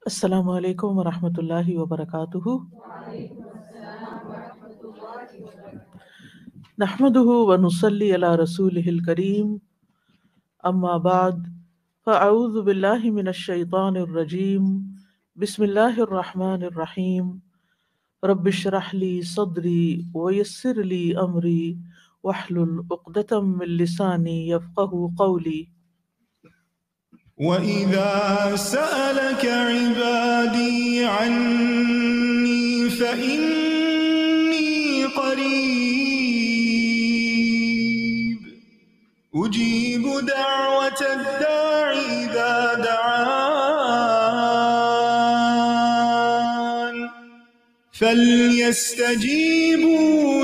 السلام علیکم ورحمۃ اللہ وبرکاتہ۔ نحمده ونصلي على رسوله الكريم، اما بعد فاعوذ باللہ من الشیطان الرجیم، بسم اللہ الرحمن الرحیم۔ رب اشرح لي صدری ويسر لي امری واحلل عقدۃ من لسانی یفقهوا قولی۔ وَإِذَا سَأَلَكَ عِبَادِي عَنِّي فَإِنِّي قَرِيبٌ أُجِيبُ دَعْوَةَ الدَّاعِ إِذَا دَعَانِ فَلْيَسْتَجِيبُوا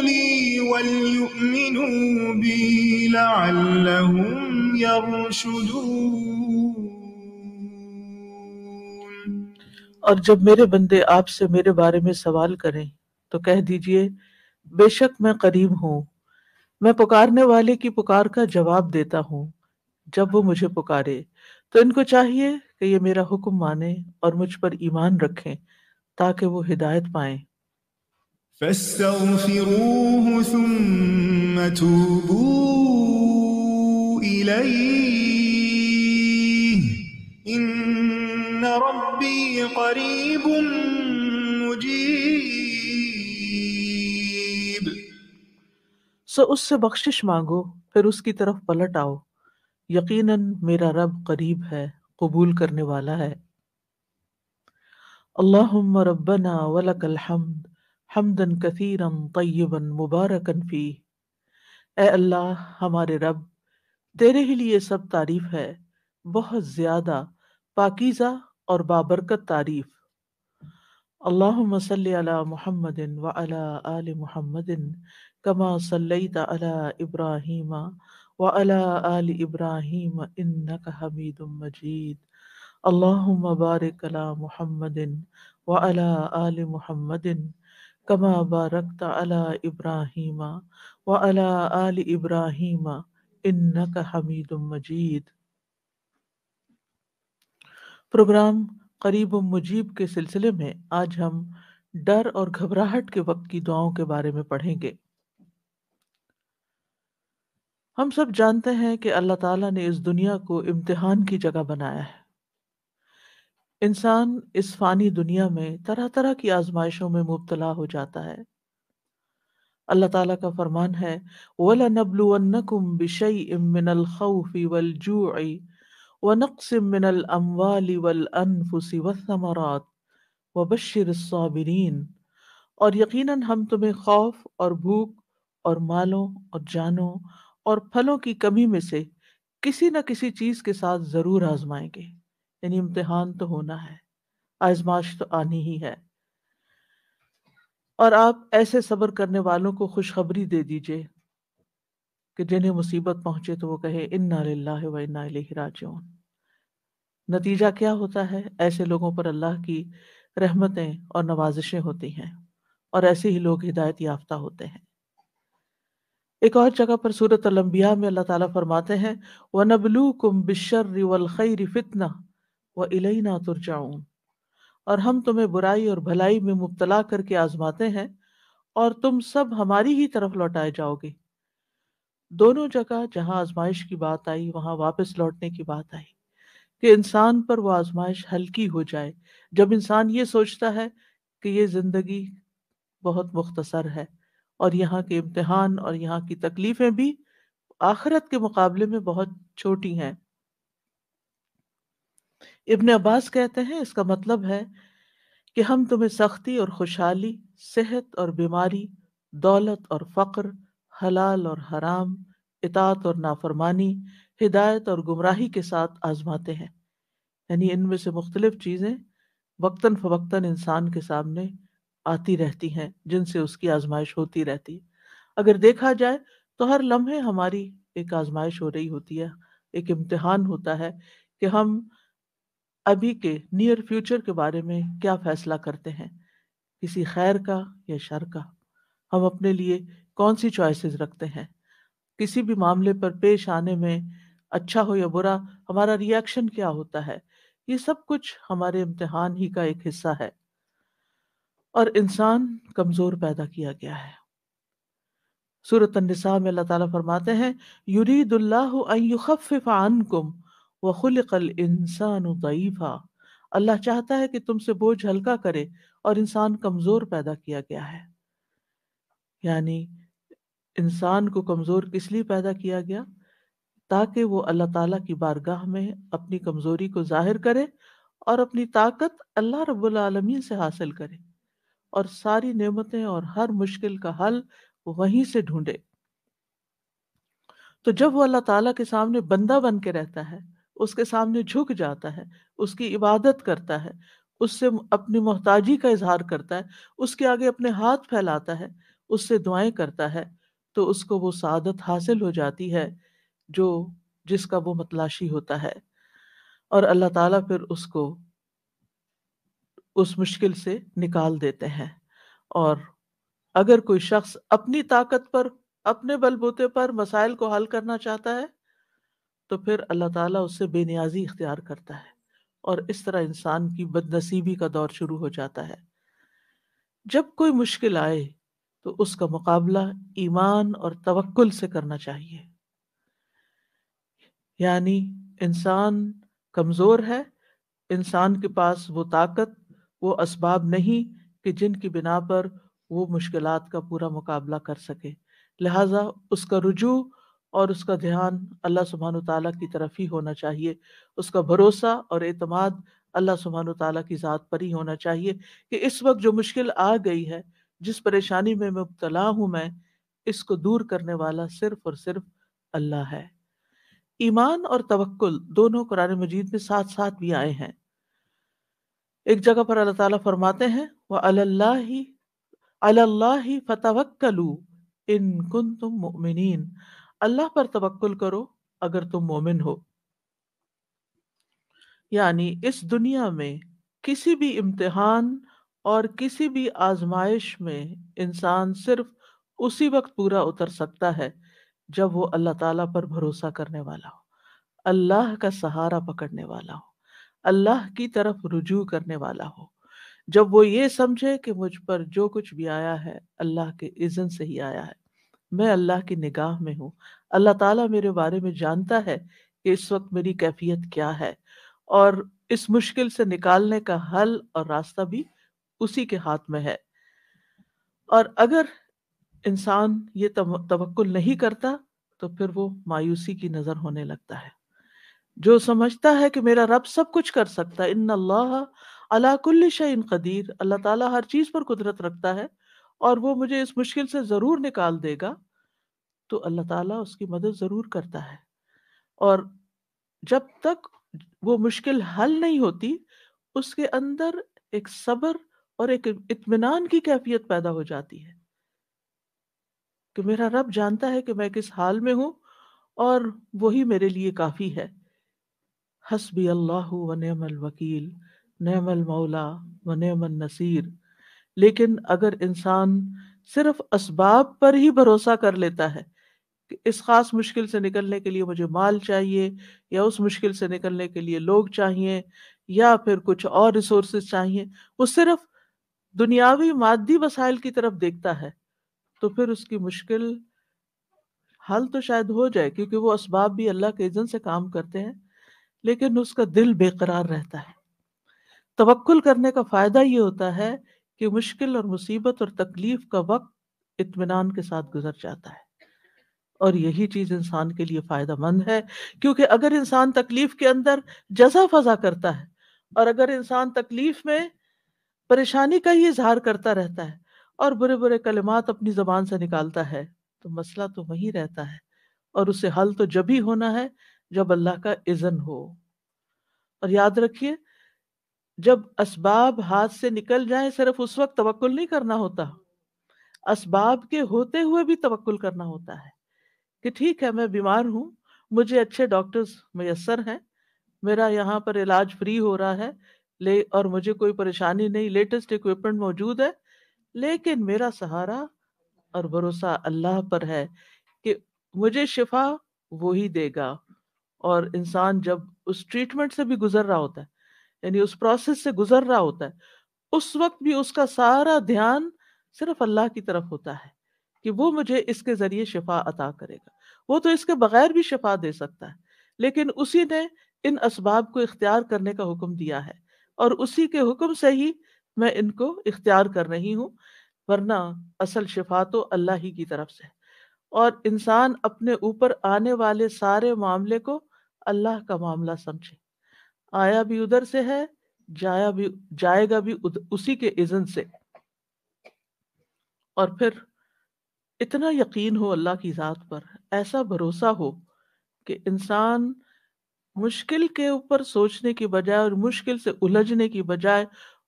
لِي وَلْيُؤْمِنُوا بِي لَعَلَّهُمْ يَرْشُدُونَ۔ اور جب میرے بندے آپ سے میرے بارے میں سوال کریں تو کہہ دیجئے بے شک میں قریب ہوں، میں پکارنے والے کی پکار کا جواب دیتا ہوں جب وہ مجھے پکارے۔ تو ان کو چاہیے کہ یہ میرا حکم مانیں اور مجھ پر ایمان رکھیں تاکہ وہ ہدایت پائیں۔ فَاسْتَغْفِرُوهُ ثُمَّ تُوبُوا إِلَيْهِ إِنَّ رَبِّي قَرِيبٌ مُجِيبٌ۔ سو اس سے بخشش مانگو، پھر اس کی طرف پلٹ آؤ، یقیناً میرا رب قریب ہے، قبول کرنے والا ہے۔ اللہم ربنا ولک الحمد حمدا کثیرا طیبا مبارکا فیہ۔ اے اللہ ہمارے رب، تیرے ہی لیے سب تعریف ہے، بہت زیادہ پاکیزہ اور بابرکت تعریف۔ اللہم صلی علی محمد وعلی آل محمد کما صلیت علی ابراہیم وعلی آل ابراہیم انک حمید مجید۔ اللہم بارک علی محمد وعلی آل محمد کما بارکت علی ابراہیم وعلی آل ابراہیم انک حمید مجید۔ پروگرام قریب و مجیب کے سلسلے میں آج ہم ڈر اور گھبراہٹ کے وقت کی دعاؤں کے بارے میں پڑھیں گے۔ ہم سب جانتے ہیں کہ اللہ تعالیٰ نے اس دنیا کو امتحان کی جگہ بنایا ہے۔ انسان اس فانی دنیا میں طرح طرح کی آزمائشوں میں مبتلا ہو جاتا ہے۔ اللہ تعالیٰ کا فرمان ہے وَلَنَبْلُوَنَّكُمْ بِشَيْءٍ مِّنَ الْخَوْفِ وَالْجُوعِ وَنَقْصٍ مِّنَ الْأَمْوَالِ وَالْأَنفُسِ وَالثَّمَرَاتِ وَبَشِّرِ الصَّابِرِينَ، اور یقیناً ہم تمہیں خوف اور بھوک اور مالوں اور جانوں اور پھلوں کی کمی میں سے کسی نہ کسی چیز کے ساتھ ضرور آزمائیں گے۔ یعنی امتحان تو ہونا ہے، آزمائش تو آنی ہی ہے، اور آپ ایسے صبر کرنے والوں کو خوشخبری دے دیجئے کہ جنہیں مصیبت پہنچے تو وہ کہے انا للہ و انا الیہ راجعون۔ نتیجہ کیا ہوتا ہے؟ ایسے لوگوں پر اللہ کی رحمتیں اور نوازشیں ہوتی ہیں، اور ایسے ہی لوگ ہدایت یافتہ ہوتے ہیں۔ ایک اور جگہ پر سورۃ الانبیاء میں اللہ تعالیٰ فرماتے ہیں وَنَبْلُوكُمْ بِالشَّرِّ وَالْخَيْرِ فِتْنَةً وَإِلَيْنَا تُرْجَعُونَ، اور ہم تمہیں برائی اور بھلائی میں مبتلا کر کے آزماتے ہیں اور تم سب ہماری ہی طرف لوٹائے جاؤ گے۔ دونوں جگہ جہاں آزمائش کی بات آئی وہاں واپس لوٹنے کی بات آئی کہ انسان پر وہ آزمائش ہلکی ہو جائے۔ جب انسان یہ سوچتا ہے کہ یہ زندگی بہت مختصر ہے اور یہاں کے امتحان اور یہاں کی تکلیفیں بھی آخرت کے مقابلے میں بہت چھوٹی ہیں۔ ابن عباس کہتے ہیں اس کا مطلب ہے کہ ہم تمہیں سختی اور خوشحالی، صحت اور بیماری، دولت اور فقر، حلال اور حرام، اطاعت اور نافرمانی، ہدایت اور گمراہی کے ساتھ آزماتے ہیں۔ یعنی ان میں سے مختلف چیزیں وقتاً فوقتاً انسان کے سامنے آتی رہتی ہیں جن سے اس کی آزمائش ہوتی رہتی ہے۔ اگر دیکھا جائے تو ہر لمحے ہماری ایک آزمائش ہو رہی ہوتی ہے، ایک امتحان ہوتا ہے کہ ہم ابھی کے نیئر فیوچر کے بارے میں کیا فیصلہ کرتے ہیں، کسی خیر کا یا شر کا۔ ہم اپنے لیے کون سی چوائسز رکھتے ہیں، کسی بھی معاملے پر پیش آنے میں اچھا ہو یا برا ہمارا ری ایکشن کیا ہوتا ہے، یہ سب کچھ ہمارے امتحان ہی کا ایک حصہ ہے، اور انسان کمزور پیدا کیا گیا ہے۔ سورۃ النساء میں اللہ تعالیٰ فرماتے ہیں یرید اللہ ان یخفف عنکم وخلق الانسان ضعیفا، اللہ چاہتا ہے کہ تم سے بوجھ ہلکا کرے، اور انسان کمزور پیدا کیا گیا ہے۔ یعنی انسان کو کمزور کس لیے پیدا کیا گیا؟ تاکہ وہ اللہ تعالیٰ کی بارگاہ میں اپنی کمزوری کو ظاہر کرے اور اپنی طاقت اللہ رب العالمین سے حاصل کرے، اور ساری نعمتیں اور ہر مشکل کا حل وہ وہیں سے ڈھونڈے۔ تو جب وہ اللہ تعالیٰ کے سامنے بندہ بن کے رہتا ہے، اس کے سامنے جھک جاتا ہے، اس کی عبادت کرتا ہے، اس سے اپنی محتاجی کا اظہار کرتا ہے، اس کے آگے اپنے ہاتھ پھیلاتا ہے، اس سے دعائیں کرتا ہے، تو اس کو وہ سعادت حاصل ہو جاتی ہے جو جس کا وہ متلاشی ہوتا ہے، اور اللہ تعالیٰ پھر اس کو اس مشکل سے نکال دیتے ہیں۔ اور اگر کوئی شخص اپنی طاقت پر، اپنے بل بوتے پر مسائل کو حل کرنا چاہتا ہے، تو پھر اللہ تعالیٰ اس سے بے نیازی اختیار کرتا ہے، اور اس طرح انسان کی بد نصیبی کا دور شروع ہو جاتا ہے۔ جب کوئی مشکل آئے تو اس کا مقابلہ ایمان اور توکل سے کرنا چاہیے۔ یعنی انسان کمزور ہے، انسان کے پاس وہ طاقت، وہ اسباب نہیں کہ جن کی بنا پر وہ مشکلات کا پورا مقابلہ کر سکے، لہٰذا اس کا رجوع اور اس کا دھیان اللہ سبحانہ تعالیٰ کی طرف ہی ہونا چاہیے، اس کا بھروسہ اور اعتماد اللہ سبحانہ تعالیٰ کی ذات پر ہی ہونا چاہیے کہ اس وقت جو مشکل آ گئی ہے، جس پریشانی میں مبتلا ہوں میں، اس کو دور کرنے والا صرف اور صرف اللہ ہے۔ ایمان اور توکل دونوں قرآن مجید میں ساتھ ساتھ بھی آئے ہیں۔ ایک جگہ پر اللہ تعالیٰ فرماتے ہیں وَعَلَى اللَّهِ عَلَى اللَّهِ فَتَوَكَّلُوا إِن كُنتُم مُؤْمِنِينَ، اللہ پر توکل کرو اگر تم مومن ہو۔ یعنی اس دنیا میں کسی بھی امتحان اور کسی بھی آزمائش میں انسان صرف اسی وقت پورا اتر سکتا ہے جب وہ اللہ تعالیٰ پر بھروسہ کرنے والا ہو، اللہ کا سہارا پکڑنے والا ہو، اللہ کی طرف رجوع کرنے والا ہو، جب وہ یہ سمجھے کہ مجھ پر جو کچھ بھی آیا ہے اللہ کے اذن سے ہی آیا ہے، میں اللہ کی نگاہ میں ہوں، اللہ تعالیٰ میرے بارے میں جانتا ہے کہ اس وقت میری کیفیت کیا ہے، اور اس مشکل سے نکالنے کا حل اور راستہ بھی اسی کے ہاتھ میں ہے۔ اور اگر انسان یہ توکل نہیں کرتا تو پھر وہ مایوسی کی نظر ہونے لگتا ہے۔ جو سمجھتا ہے کہ میرا رب سب کچھ کر سکتا ہے، ان اللہ علی کل شیء قدیر، اللہ تعالیٰ ہر چیز پر قدرت رکھتا ہے اور وہ مجھے اس مشکل سے ضرور نکال دے گا، تو اللہ تعالیٰ اس کی مدد ضرور کرتا ہے، اور جب تک وہ مشکل حل نہیں ہوتی اس کے اندر ایک صبر اور ایک اطمینان کی کیفیت پیدا ہو جاتی ہے کہ میرا رب جانتا ہے کہ میں کس حال میں ہوں اور وہی میرے لیے کافی ہے۔ حسبی اللہ و نعم الوکیل، نعم المولا و نعم النصیر۔ لیکن اگر انسان صرف اسباب پر ہی بھروسہ کر لیتا ہے کہ اس خاص مشکل سے نکلنے کے لیے مجھے مال چاہیے، یا اس مشکل سے نکلنے کے لیے لوگ چاہیے، یا پھر کچھ اور ریسورسز چاہیے، وہ صرف دنیاوی مادی وسائل کی طرف دیکھتا ہے، تو پھر اس کی مشکل حل تو شاید ہو جائے کیونکہ وہ اسباب بھی اللہ کے اذن سے کام کرتے ہیں، لیکن اس کا دل بے قرار رہتا ہے۔ توکل کرنے کا فائدہ یہ ہوتا ہے کہ مشکل اور مصیبت اور تکلیف کا وقت اطمینان کے ساتھ گزر جاتا ہے، اور یہی چیز انسان کے لیے فائدہ مند ہے، کیونکہ اگر انسان تکلیف کے اندر جزا فضا کرتا ہے، اور اگر انسان تکلیف میں پریشانی کا ہی اظہار کرتا رہتا ہے اور برے برے کلمات اپنی زبان سے نکالتا ہے، تو مسئلہ تو وہی رہتا ہے، اور اسے حل تو جب ہی ہونا ہے جب اللہ کا اذن ہو۔ اور یاد رکھیے، جب اسباب ہاتھ سے نکل جائیں صرف اس وقت توکل نہیں کرنا ہوتا، اسباب کے ہوتے ہوئے بھی توکل کرنا ہوتا ہے کہ ٹھیک ہے میں بیمار ہوں، مجھے اچھے ڈاکٹرز میسر ہیں، میرا یہاں پر علاج فری ہو رہا ہے، اور مجھے کوئی پریشانی نہیں، لیٹسٹ اکوپمنٹ موجود ہے، لیکن میرا سہارا اور بھروسہ اللہ پر ہے کہ مجھے شفا وہی دے گا۔ اور انسان جب اس ٹریٹمنٹ سے بھی گزر رہا ہوتا ہے، یعنی اس پروسیس سے گزر رہا ہوتا ہے، اس وقت بھی اس کا سارا دھیان صرف اللہ کی طرف ہوتا ہے کہ وہ مجھے اس کے ذریعے شفا عطا کرے گا. وہ تو اس کے بغیر بھی شفا دے سکتا ہے، لیکن اسی نے ان اسباب کو اختیار کرنے کا حکم دیا ہے، اور اسی کے حکم سے ہی میں ان کو اختیار کر رہی ہوں، ورنہ اصل شفا تو اللہ ہی کی طرف سے ہے. اور انسان اپنے اوپر آنے والے سارے معاملے کو اللہ کا معاملہ سمجھے. آیا بھی ادھر سے ہے، جائے گا بھی اسی کے اذن سے. اور پھر اتنا یقین ہو اللہ کی ذات پر، ایسا بھروسہ ہو کہ انسان مشکل کے اوپر سوچنے کی بجائے اور مشکل سے الجھنے کی بجائے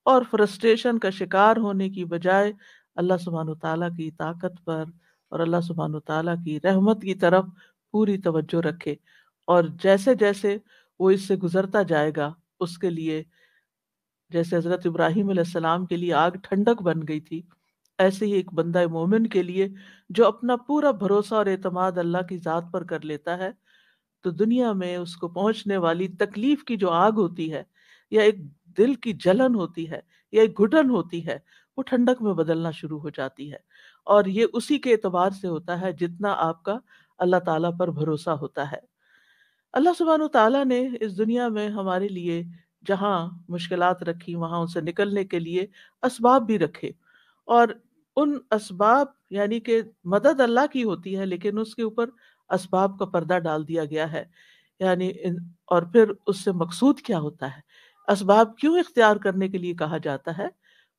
اور فرسٹریشن کا شکار ہونے کی بجائے اللہ سبحانہ تعالیٰ کی طاقت پر اور اللہ سبحانہ تعالیٰ کی رحمت کی طرف پوری توجہ رکھے. اور جیسے جیسے وہ اس سے گزرتا جائے گا، اس کے لیے جیسے حضرت ابراہیم علیہ السلام کے لیے آگ ٹھنڈک بن گئی تھی، ایسے ہی ایک بندہ مومن کے لیے جو اپنا پورا بھروسہ اور اعتماد اللہ کی ذات پر کر لیتا ہے، تو دنیا میں اس کو پہنچنے والی تکلیف کی جو آگ ہوتی ہے، یا ایک دل کی جلن ہوتی ہے، یا ایک گھٹن ہوتی ہے، وہ ٹھنڈک میں بدلنا شروع ہو جاتی ہے. اور یہ اسی کے اعتبار سے ہوتا ہے جتنا آپ کا اللہ تعالیٰ پر بھروسہ ہوتا ہے. اللہ سبحانہ تعالیٰ نے اس دنیا میں ہمارے لیے جہاں مشکلات رکھی، وہاں ان سے نکلنے کے لیے اسباب بھی رکھے، اور ان اسباب یعنی کہ مدد اللہ کی ہوتی ہے، لیکن اس کے اوپر اسباب کا پردہ ڈال دیا گیا ہے. یعنی اور پھر اس سے مقصود کیا ہوتا ہے، اسباب کیوں اختیار کرنے کے لیے کہا جاتا ہے؟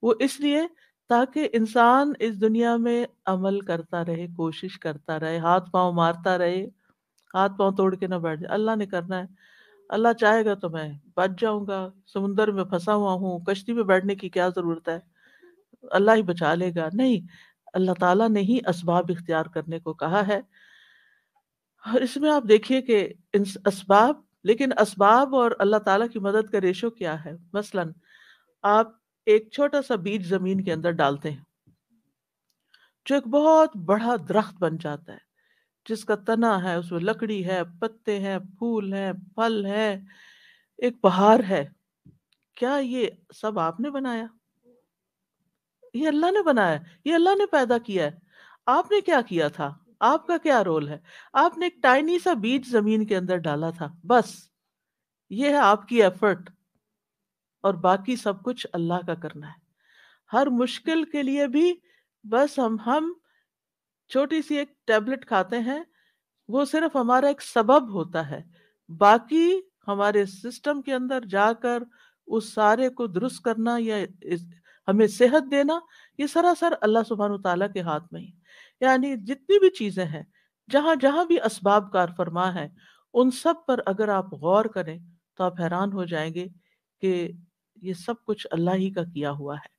وہ اس لیے تاکہ انسان اس دنیا میں عمل کرتا رہے، کوشش کرتا رہے، ہاتھ پاؤں مارتا رہے، ہاتھ پاؤں توڑ کے نہ بیٹھ جائے. اللہ نے کرنا ہے، اللہ چاہے گا تو میں بچ جاؤں گا، سمندر میں پھنسا ہوا ہوں، کشتی میں بیٹھنے کی کیا ضرورت ہے، اللہ ہی بچا لے گا. نہیں، اللہ تعالیٰ نے ہی اسباب اختیار کرنے کو کہا ہے. اور اس میں آپ دیکھیے کہ اسباب، لیکن اسباب اور اللہ تعالیٰ کی مدد کا ریشو کیا ہے. مثلا آپ ایک چھوٹا سا بیج زمین کے اندر ڈالتے ہیں، جو ایک بہت بڑا درخت بن جاتا ہے، جس کا تنا ہے، اس میں لکڑی ہے، پتے ہیں، پھول ہیں، پھل ہیں، ایک بہار ہے. کیا یہ سب آپ نے بنایا؟ یہ اللہ نے بنایا، یہ اللہ نے پیدا کیا ہے. آپ نے کیا کیا تھا؟ آپ کا کیا رول ہے؟ آپ نے ایک ٹائنی سا بیج زمین کے اندر ڈالا تھا، بس یہ ہے آپ کی ایفرٹ، اور باقی سب کچھ اللہ کا کرنا ہے. ہر مشکل کے لیے بھی بس ہم چھوٹی سی ایک ٹیبلٹ کھاتے ہیں، وہ صرف ہمارا ایک سبب ہوتا ہے. باقی ہمارے سسٹم کے اندر جا کر اس سارے کو درست کرنا یا ہمیں صحت دینا، یہ سراسر اللہ سبحانہ تعالیٰ کے ہاتھ میں ہی. یعنی جتنی بھی چیزیں ہیں، جہاں جہاں بھی اسباب کار فرما ہے، ان سب پر اگر آپ غور کریں تو آپ حیران ہو جائیں گے کہ یہ سب کچھ اللہ ہی کا کیا ہوا ہے.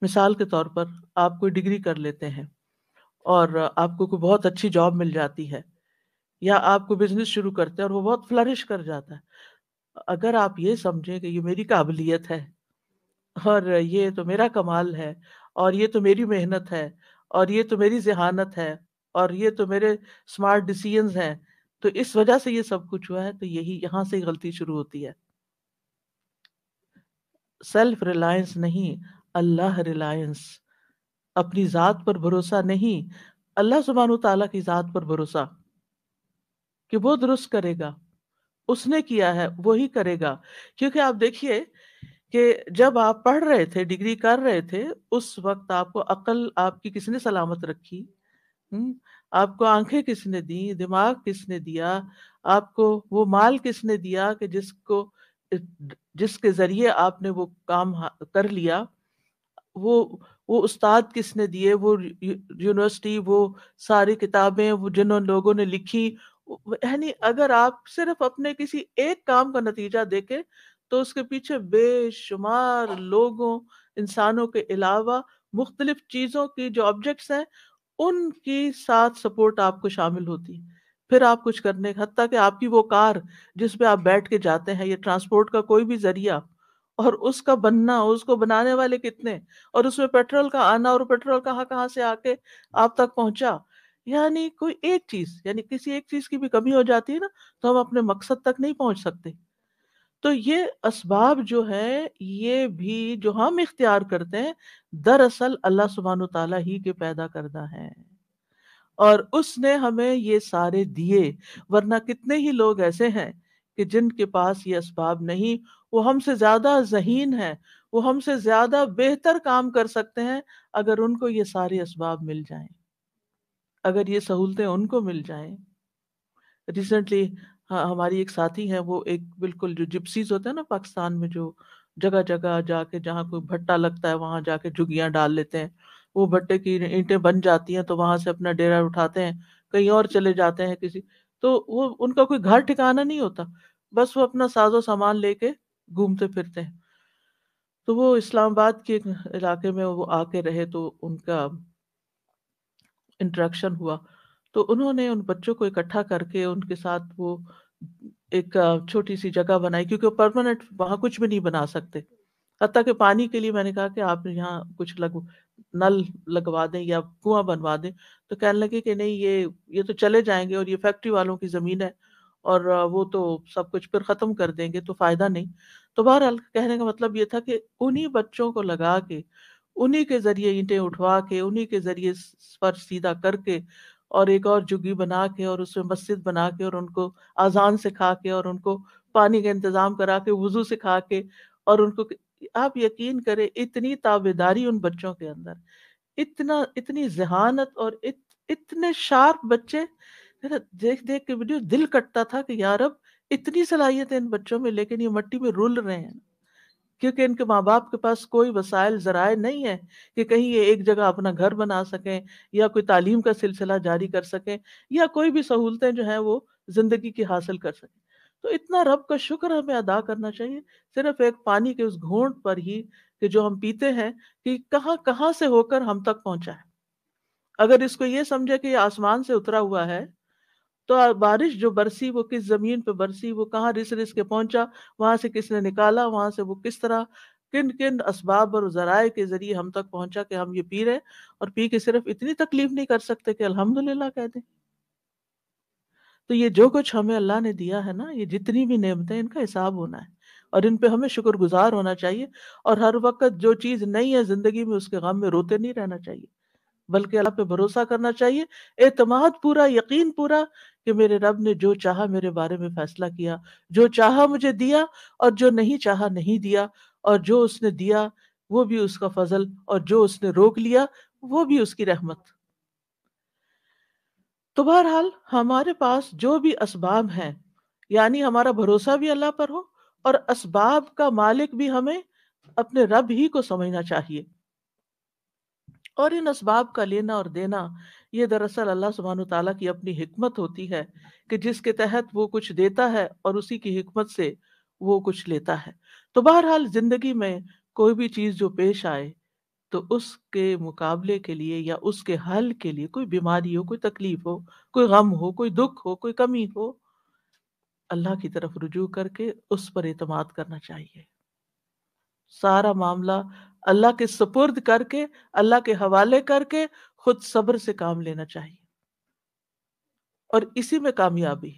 مثال کے طور پر آپ کوئی ڈگری کر لیتے ہیں اور آپ کو کوئی بہت اچھی جاب مل جاتی ہے، یا آپ کو بزنس شروع کرتے ہیں اور وہ بہت فلرش کر جاتا ہے. اگر آپ یہ سمجھیں کہ یہ میری قابلیت ہے، اور یہ تو میرا کمال ہے، اور یہ تو میری محنت ہے، اور یہ تو میری ذہانت ہے، اور یہ تو میرے اسمارٹ ڈیسیژنز ہیں، تو اس وجہ سے یہ سب کچھ ہوا ہے، تو یہاں سے ہی غلطی شروع ہوتی ہے. سیلف ریلائنس نہیں، اللہ ریلائنس. اپنی ذات پر بھروسہ نہیں، اللہ سبحانہ تعالیٰ کی ذات پر بھروسہ کہ وہ درست کرے گا، اس نے کیا ہے وہی کرے گا. کیونکہ آپ دیکھیے کہ جب آپ پڑھ رہے تھے، ڈگری کر رہے تھے، اس وقت آپ کو عقل آپ کی کس نے سلامت رکھی؟ آپ کو آنکھیں کس نے دی؟ دماغ کس نے دیا؟ آپ کو وہ مال کس نے دیا کہ جس کے ذریعے آپ نے وہ کام کر لیا؟ وہ استاد کس نے دیے؟ وہ یونیورسٹی، وہ ساری کتابیں وہ جنہوں لوگوں نے لکھی. یعنی اگر آپ صرف اپنے کسی ایک کام کا نتیجہ دیکھیں تو اس کے پیچھے بے شمار لوگوں، انسانوں کے علاوہ مختلف چیزوں کی جو آبجیکٹس ہیں، ان کی ساتھ سپورٹ آپ کو شامل ہوتی. پھر آپ کچھ کرنے، حتیٰ کہ آپ کی وہ کار جس پہ آپ بیٹھ کے جاتے ہیں، یہ ٹرانسپورٹ کا کوئی بھی ذریعہ، اور اس کا بننا، اس کو بنانے والے کتنے، اور اس میں پیٹرول کا آنا، اور پیٹرول کہاں کہاں سے آ کے آپ تک پہنچا. یعنی کوئی ایک چیز، یعنی کسی ایک چیز کی بھی کمی ہو جاتی ہے نا، تو ہم اپنے مقصد تک نہیں پہنچ سکتے. تو یہ اسباب جو ہے یہ بھی جو ہم اختیار کرتے ہیں دراصل اللہ سبحانہ تعالیٰ ہی کے پیدا کردہ ہیں، اور اس نے ہمیں یہ سارے دیے، ورنہ کتنے ہی لوگ ایسے ہیں کہ جن کے پاس یہ اسباب نہیں، وہ ہم سے زیادہ ذہین ہیں، وہ ہم سے زیادہ بہتر کام کر سکتے ہیں اگر ان کو یہ سارے اسباب مل جائیں، اگر یہ سہولتیں ان کو مل جائیں۔ ریسنٹلی ہماری ایک ساتھی ہیں، وہ ایک بالکل جو جپسیز ہوتے ہیں نا پاکستان میں، جو جگہ جگہ جا کے جہاں کوئی بھٹا لگتا ہے وہاں جا کے جھگیاں ڈال لیتے ہیں، وہ بھٹے کی اینٹیں بن جاتی ہیں تو وہاں سے اپنا ڈیرا اٹھاتے ہیں، کہیں اور چلے جاتے ہیں کسی، تو وہ ان کا کوئی گھر ٹھکانہ نہیں ہوتا، بس وہ اپنا ساز و سامان لے کے گھومتے پھرتے ہیں۔ تو وہ اسلام آباد کے ایک علاقے میں وہ آ کے رہے، تو ان کا انٹریکشن ہوا، تو انہوں نے ان بچوں کو اکٹھا کر کے ان کے ساتھ وہ ایک چھوٹی سی جگہ بنائی، کیونکہ وہ پرماننٹ وہاں کچھ بھی نہیں بنا سکتے، حتیٰ کہ پانی کے لیے میں نے کہا کہ آپ یہاں کچھ نل لگوا دیں یا کنواں بنوا دیں، تو کہنے لگے کہ نہیں، یہ تو چلے جائیں گے اور یہ فیکٹری والوں کی زمین ہے، اور وہ تو سب کچھ پھر ختم کر دیں گے تو فائدہ نہیں۔ تو بہرحال کہنے کا مطلب یہ تھا کہ انہی بچوں کو لگا کے، انہی کے ذریعے اینٹیں اٹھوا کے، انہی کے ذریعے فرش سیدھا کر کے، اور ایک اور جگی بنا کے اور اس میں مسجد بنا کے، اور ان کو اذان سکھا کے، اور ان کو پانی کا انتظام کرا کے، وضو سکھا کے، اور ان کو، آپ یقین کریں اتنی تابعداری ان بچوں کے اندر، اتنی ذہانت، اور اتنے شارپ بچے، میرا دیکھ دیکھ کے ویڈیو دل کٹتا تھا کہ یار اب اتنی صلاحیت ہے ان بچوں میں، لیکن یہ مٹی میں رول رہے ہیں، کیونکہ ان کے ماں باپ کے پاس کوئی وسائل ذرائع نہیں ہے کہ کہیں یہ ایک جگہ اپنا گھر بنا سکیں، یا کوئی تعلیم کا سلسلہ جاری کر سکیں، یا کوئی بھی سہولتیں جو ہیں وہ زندگی کی حاصل کر سکیں۔ تو اتنا رب کا شکر ہمیں ادا کرنا چاہیے، صرف ایک پانی کے اس گھونٹ پر ہی کہ جو ہم پیتے ہیں، کہ کہاں کہاں سے ہو کر ہم تک پہنچا ہے۔ اگر اس کو یہ سمجھے کہ یہ آسمان سے اترا ہوا ہے، تو بارش جو برسی وہ کس زمین پہ برسی، وہ کہاں رس رس کے پہنچا، وہاں سے کس نے نکالا، وہاں سے وہ کس طرح کن کن اسباب اور ذرائع کے ذریعے ہم تک پہنچا کہ ہم یہ پی رہے ہیں، اور پی کے صرف اتنی تکلیف نہیں کر سکتے کہ الحمدللہ کہہ دیں۔ تو یہ جو کچھ ہمیں اللہ نے دیا ہے نا، یہ جتنی بھی نعمتیں، ان کا حساب ہونا ہے، اور ان پہ ہمیں شکر گزار ہونا چاہیے، اور ہر وقت جو چیز نہیں ہے زندگی میں اس کے غم میں روتے نہیں رہنا چاہیے، بلکہ اللہ پہ بھروسہ کرنا چاہیے، اعتماد پورا، یقین پورا کہ میرے رب نے جو چاہا میرے بارے میں فیصلہ کیا، جو چاہا مجھے دیا، اور جو نہیں چاہا نہیں دیا، اور جو اس نے دیا وہ بھی اس کا فضل، اور جو اس نے روک لیا وہ بھی اس کی رحمت۔ تو بہرحال ہمارے پاس جو بھی اسباب ہیں، یعنی ہمارا بھروسہ بھی اللہ پر ہو، اور اسباب کا مالک بھی ہمیں اپنے رب ہی کو سمجھنا چاہیے، اور ان اسباب کا لینا اور دینا یہ دراصل اللہ سبحانہ تعالیٰ کی اپنی حکمت ہوتی ہے، کہ جس کے تحت وہ کچھ دیتا ہے اور اسی کی حکمت سے وہ کچھ لیتا ہے۔ تو بہرحال زندگی میں کوئی بھی چیز جو پیش آئے، تو اس کے مقابلے کے لیے یا اس کے حل کے لیے، کوئی بیماری ہو، کوئی تکلیف ہو، کوئی غم ہو، کوئی دکھ ہو، کوئی کمی ہو، اللہ کی طرف رجوع کر کے اس پر اعتماد کرنا چاہیے، سارا معاملہ اللہ کے سپرد کر کے، اللہ کے حوالے کر کے خود صبر سے کام لینا چاہیے، اور اسی میں کامیابی،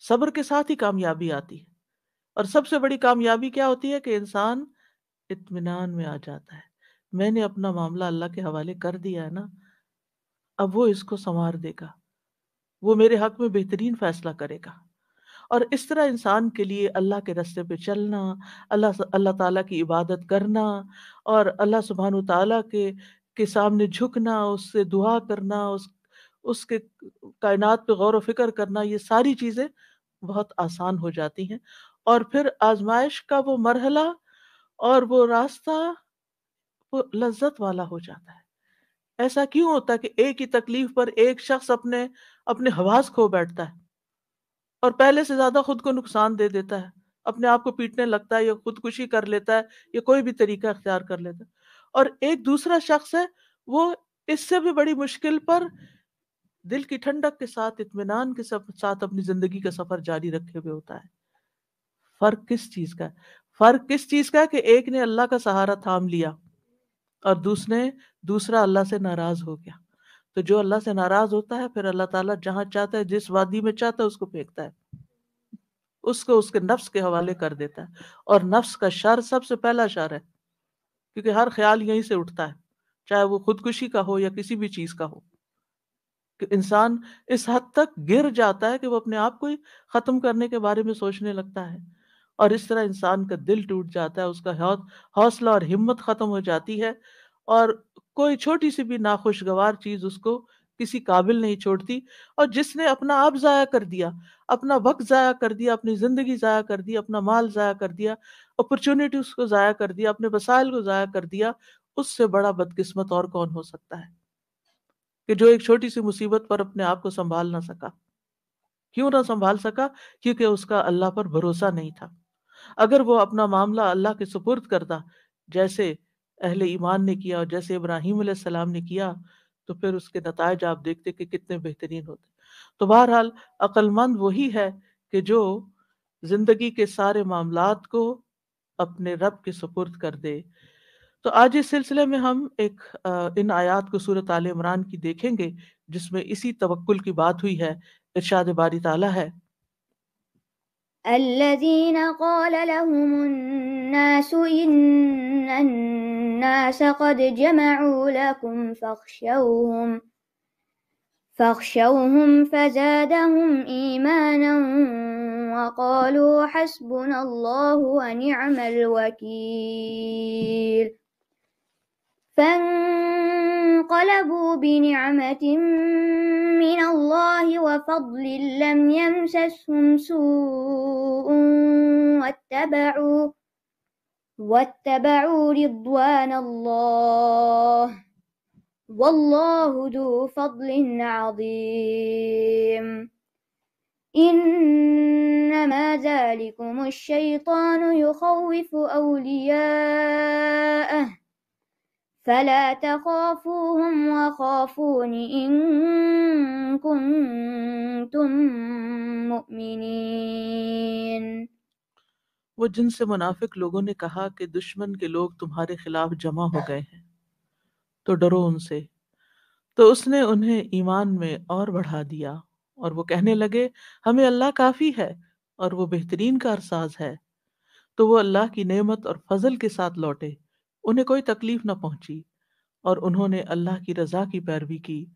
صبر کے ساتھ ہی کامیابی آتی ہے۔ اور سب سے بڑی کامیابی کیا ہوتی ہے؟ کہ انسان اطمینان میں آ جاتا ہے، میں نے اپنا معاملہ اللہ کے حوالے کر دیا ہے نا، اب وہ اس کو سنوار دے گا، وہ میرے حق میں بہترین فیصلہ کرے گا۔ اور اس طرح انسان کے لیے اللہ کے راستے پہ چلنا، اللہ تعالیٰ کی عبادت کرنا، اور اللہ سبحانہ تعالیٰ کے سامنے جھکنا، اس سے دعا کرنا، اس کے کائنات پہ غور و فکر کرنا، یہ ساری چیزیں بہت آسان ہو جاتی ہیں، اور پھر آزمائش کا وہ مرحلہ اور وہ راستہ وہ لذت والا ہو جاتا ہے۔ ایسا کیوں ہوتا ہے کہ ایک ہی تکلیف پر ایک شخص اپنے حواس کھو بیٹھتا ہے، اور پہلے سے زیادہ خود کو نقصان دے دیتا ہے، اپنے آپ کو پیٹنے لگتا ہے، یا خودکشی کر لیتا ہے، یا کوئی بھی طریقہ اختیار کر لیتا ہے، اور ایک دوسرا شخص ہے، وہ اس سے بھی بڑی مشکل پر دل کی ٹھنڈک کے ساتھ، اطمینان کے ساتھ اپنی زندگی کا سفر جاری رکھے ہوئے ہوتا ہے۔ فرق کس چیز کا ہے؟ فرق کس چیز کا ہے؟ کہ ایک نے اللہ کا سہارا تھام لیا، اور دوسرا اللہ سے ناراض ہو گیا۔ تو جو اللہ سے ناراض ہوتا ہے، پھر اللہ تعالیٰ جہاں چاہتا ہے، جس وادی میں چاہتا ہے، اس کو پھینکتا ہے۔ اس کو اس کے نفس کے حوالے کر دیتا ہے، اور نفس کا شر سب سے پہلا شر ہے، کیونکہ ہر خیال یہیں سے اٹھتا ہے، چاہے وہ خودکشی کا ہو یا کسی بھی چیز کا ہو، کہ انسان اس حد تک گر جاتا ہے کہ وہ اپنے آپ کو ہی ختم کرنے کے بارے میں سوچنے لگتا ہے، اور اس طرح انسان کا دل ٹوٹ جاتا ہے، اس کا حوصلہ اور ہمت ختم ہو جاتی ہے، اور کوئی چھوٹی سی بھی ناخوشگوار چیز اس کو کسی قابل نہیں چھوڑتی، اور جس نے اپنا آپ ضائع کر دیا، اپنا وقت ضائع کر دیا، اپنی زندگی ضائع کر دی، اپنا مال ضائع کر دیا، اپرچونٹیز کو ضائع کر دیا، اپنے وسائل کو ضائع کر دیا، اس سے بڑا بدقسمت اور کون ہو سکتا ہے کہ جو ایک چھوٹی سی مصیبت پر اپنے آپ کو سنبھال نہ سکا۔ کیوں نہ سنبھال سکا؟ کیونکہ اس کا اللہ پر بھروسہ نہیں تھا۔ اگر وہ اپنا معاملہ اللہ کے سپرد کرتا، جیسے اہل ایمان نے کیا اور جیسے ابراہیم علیہ السلام نے کیا، تو پھر اس کے نتائج آپ دیکھتے کہ کتنے بہترین ہوتے۔ تو بہرحال عقل مند وہی ہے کہ جو زندگی کے سارے معاملات کو اپنے رب کے سپرد کر دے۔ تو آج اس سلسلے میں ہم ان آیات کو سورۃ آل عمران کی دیکھیں گے، جس میں اسی توکل کی بات ہوئی ہے۔ ارشاد باری تعالیٰ ہے، الذين قال لهم الناس إن الناس قد جمعوا لكم فاخشوهم فزادهم إيمانا وقالوا حسبنا الله ونعم الوكيل فانقلبوا بنعمة من الله وفضل لم يمسسهم سوء واتبعوا رضوان الله والله ذو فضل عظيم إنما ذلكم الشيطان يخوف أولياءه فلا تخافوهم وخافون إن كنتم مؤمنين۔ وہ جن سے منافق لوگوں نے کہا کہ دشمن کے لوگ تمہارے خلاف جمع ہو گئے ہیں تو ڈرو ان سے، تو اس نے انہیں ایمان میں اور بڑھا دیا، اور وہ کہنے لگے ہمیں اللہ کافی ہے اور وہ بہترین کارساز ہے۔ تو وہ اللہ کی نعمت اور فضل کے ساتھ لوٹے، انہیں کوئی تکلیف نہ پہنچی، اور انہوں نے اللہ کی رضا کی پیروی کی،